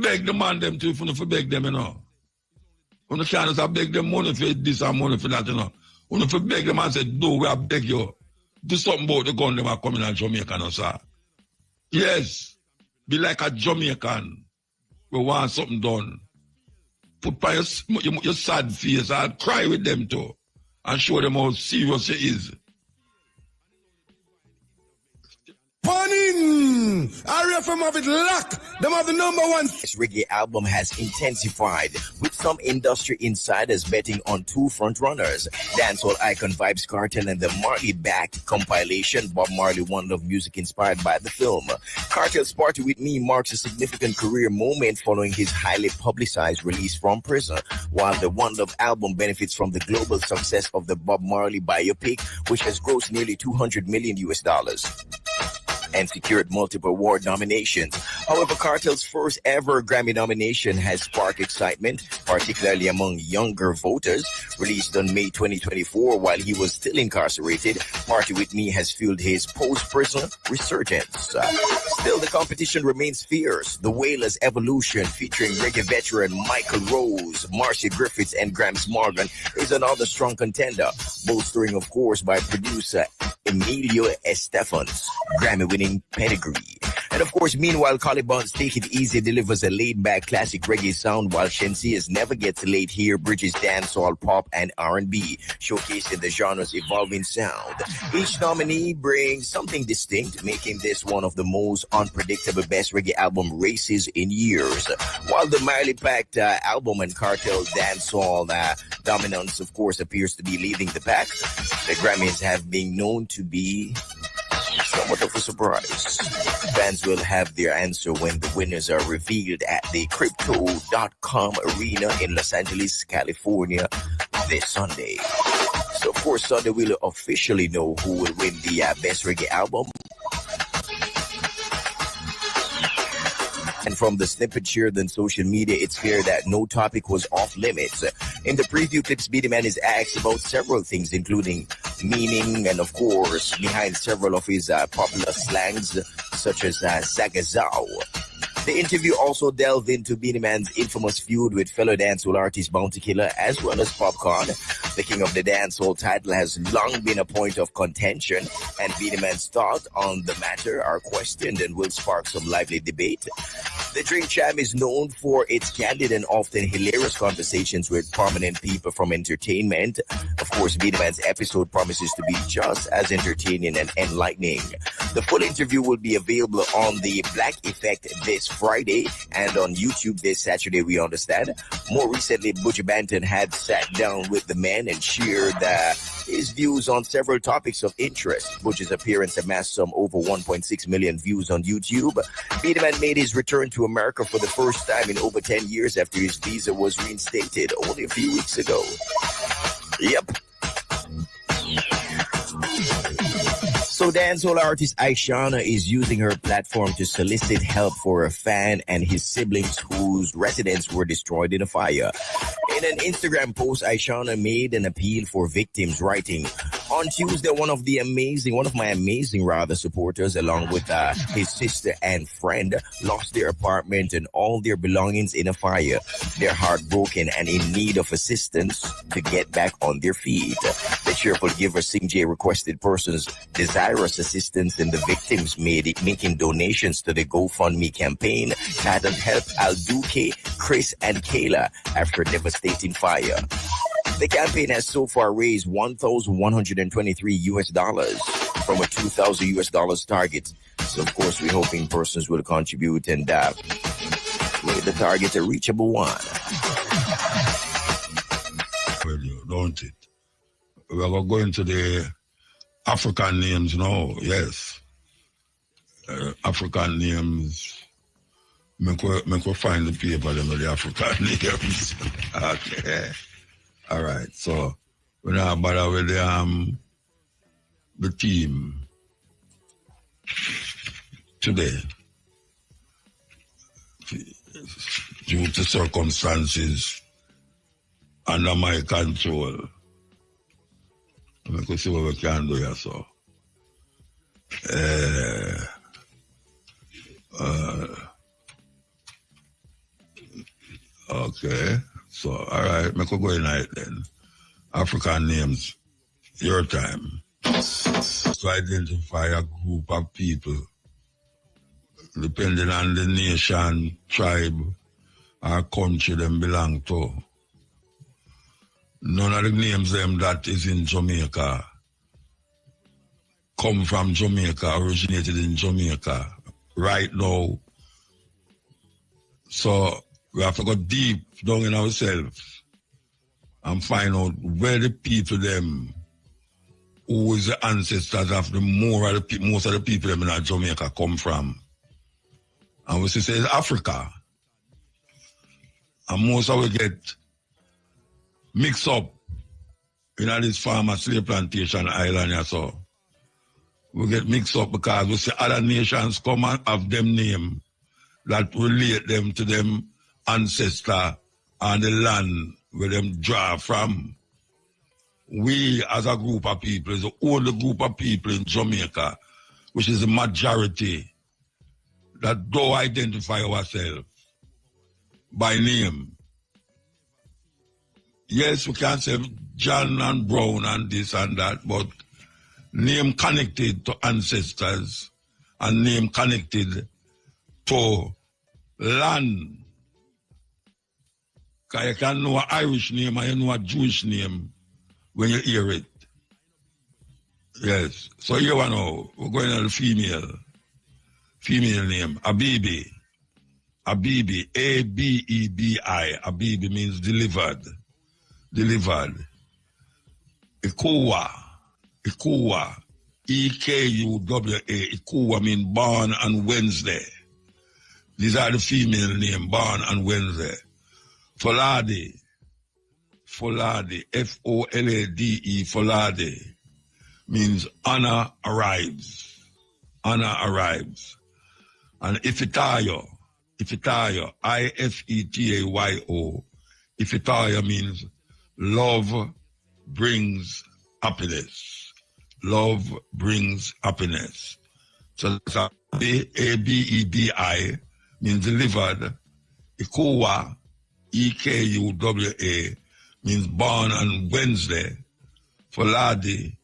beg the man them too, if we beg them, you know. We can't just beg them money for this and money for that, you know. We beg them and say, no, we have beg you. Do something about the gun them are coming out Jamaica now, sir. Yes. Be like a Jamaican. We want something done. Put by your sad face and cry with them too. And show them how serious it is. Morning! RFM have it locked. Them have the #1. This reggae album has intensified, with some industry insiders betting on two frontrunners, dancehall icon Vybz Kartel and the Marley-backed compilation Bob Marley One Love music inspired by the film. Kartel's Party With Me marks a significant career moment following his highly publicized release from prison, while the One Love album benefits from the global success of the Bob Marley biopic, which has grossed nearly $200 million and secured multiple award nominations. However, Kartel's first ever Grammy nomination has sparked excitement, particularly among younger voters. Released on May 2024 while he was still incarcerated, Party With Me has fueled his post-prison resurgence. Still, the competition remains fierce. The Wailers' Evolution, featuring reggae veteran Michael Rose, Marcia Griffiths, and Gramps Morgan, is another strong contender, bolstering, of course, by producer Emilio Estefan's Grammy-winning pedigree. And of course, meanwhile, Caliban's Take It Easy delivers a laid-back classic reggae sound, while Shensea's Never Gets Late Here bridges dancehall, pop, and R&B, showcasing the genre's evolving sound. Each nominee brings something distinct, making this one of the most unpredictable best reggae album races in years. While the Marley-packed album and Kartel dancehall dominance, of course, appears to be leading the pack, the Grammys have been known to be somewhat of a surprise. Fans will have their answer when the winners are revealed at the Crypto.com Arena in Los Angeles, California this Sunday. So, of course, Sunday we'll officially know who will win the Best Reggae Album. And from the snippet shared on social media, it's clear that no topic was off limits. In the preview clips, Beenie Man is asked about several things, including meaning and, of course, behind several of his popular slangs, such as Sagazao. The interview also delved into Beenie Man's infamous feud with fellow dancehall artist Bounty Killer, as well as Popcorn. The King of the Dancehall title has long been a point of contention, and Beenie Man's thoughts on the matter are questioned and will spark some lively debate. The Drink Champ is known for its candid and often hilarious conversations with prominent people from entertainment. Of course, Beenie Man's episode promises to be just as entertaining and enlightening. The full interview will be available on the Black Effect this Friday and on YouTube this Saturday, we understand. More recently, Butcher Banton had sat down with the man and shared his views on several topics of interest. Butcher's appearance amassed some over 1.6 million views on YouTube. Beenie Man made his return to America for the first time in over 10 years after his visa was reinstated only a few weeks ago. Yep. So dancehall artist Aishana is using her platform to solicit help for a fan and his siblings whose residence were destroyed in a fire. In an Instagram post, Aishana made an appeal for victims, writing, "On Tuesday, one of my amazing supporters, along with his sister and friend, lost their apartment and all their belongings in a fire. They're heartbroken and in need of assistance to get back on their feet." The cheerful giver Singjay requested persons desirous assistance, and the victims making donations to the GoFundMe campaign titled "Help Alduke, Chris, and Kayla After a Devastating Fire." The campaign has so far raised $1,123 from a $2,000 target. So, of course, we're hoping persons will contribute and make the target a reachable one. Don't it? We are going to the African names now, yes. African names. Make we find the paper them with the African names. Okay. All right. So we're not bother with the team today. Due to circumstances under my control. We can see what we can do here, so. Okay, so all right, make we go in it then. African names, your time. To identify a group of people, depending on the nation, tribe, or country them belong to. None of the names them that is in Jamaica come from Jamaica, originated in Jamaica right now. So we have to go deep down in ourselves and find out where the people them who is the ancestors of the most of the people them in Jamaica come from. And we say it's Africa. And most of we get mixed up in this farmer slave plantation island here, so we get mixed up because we see other nations come and have them name that relate them to them ancestor and the land where them draw from. We as a group of people is the only group of people in Jamaica, which is the majority, that don't identify ourselves by name. Yes, we can say John and Brown and this and that, but name connected to ancestors and name connected to land. Because you can know an Irish name and you know a Jewish name when you hear it. Yes. So you know, we're going to the female name, Abibi. Abibi, A-B-E-B-I. Abibi means delivered. Delivered. Ikuwa, E-K-U-W-A. Ikuwa means born on Wednesday. These are the female names, born on Wednesday. Folade, F-O-L-A-D-E, Folade, means honor arrives. Honor arrives. And Ifitayo, I-F-E-T-A-Y-O, Ifitayo means love brings happiness. Love brings happiness. So that's A-B-E-B-I means delivered. Ikuwa, E-K-U-W-A means born on Wednesday. Folade,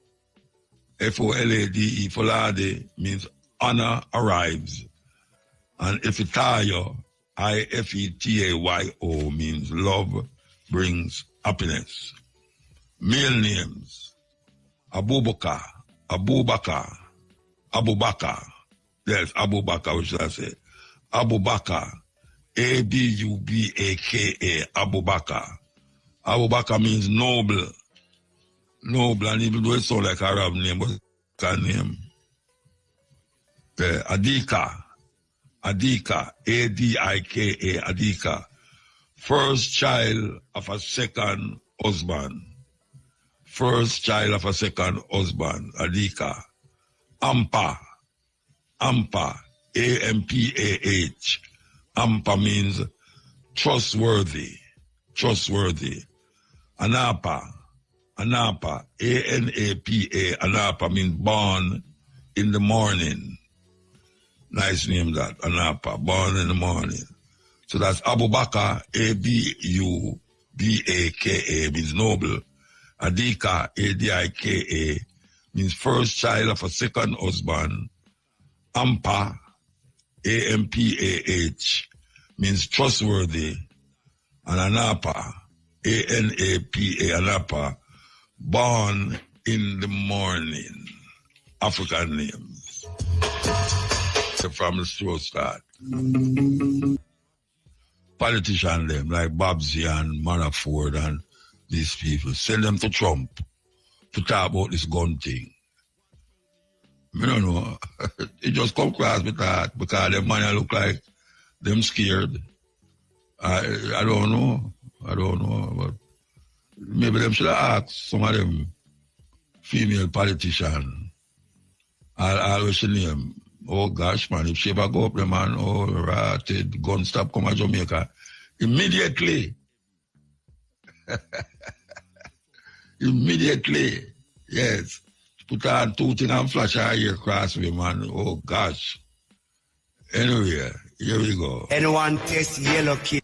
F-O-L-A-D-E, Folade means honor arrives. And Ifitayo, I-F-E-T-A-Y-O means love brings happiness. Male names, Abubakar. Yes, Abubakar, which I say. Abubakar, A-B-U-B-A-K-A, Abubakar. Abubakar means noble. Noble, and even though it sounds like Arab name, but it's a name. Adika, A-D-I-K-A, Adika. First child of a second husband. Adika. Ampa, A-M-P-A-H. Ampa means trustworthy. Anapa, A-N-A-P-A, Anapa means born in the morning. Nice name that, Anapa, born in the morning. So that's Abubakar, A-B-U-B-A-K-A, means noble. Adika, A-D-I-K-A, means first child of a second husband. Ampa, A-M-P-A-H, means trustworthy. And Anapa, A-N-A-P-A, Anapa, born in the morning. African names. From the store start. Politicians them like Babsy and Manafort and these people, send them to Trump to talk about this gun thing. I don't know. It just come across with that because them man look like them scared. I don't know. I don't know. But maybe them should have asked some of them female politicians. I'll wish name. Oh gosh, man, if she ever go up there, man, oh, ratted, gun stop, come to Jamaica. Immediately. Immediately. Yes. Put on 2 things and flash her ear across me, man. Oh gosh. Anyway, here we go. Anyone test yellow kid?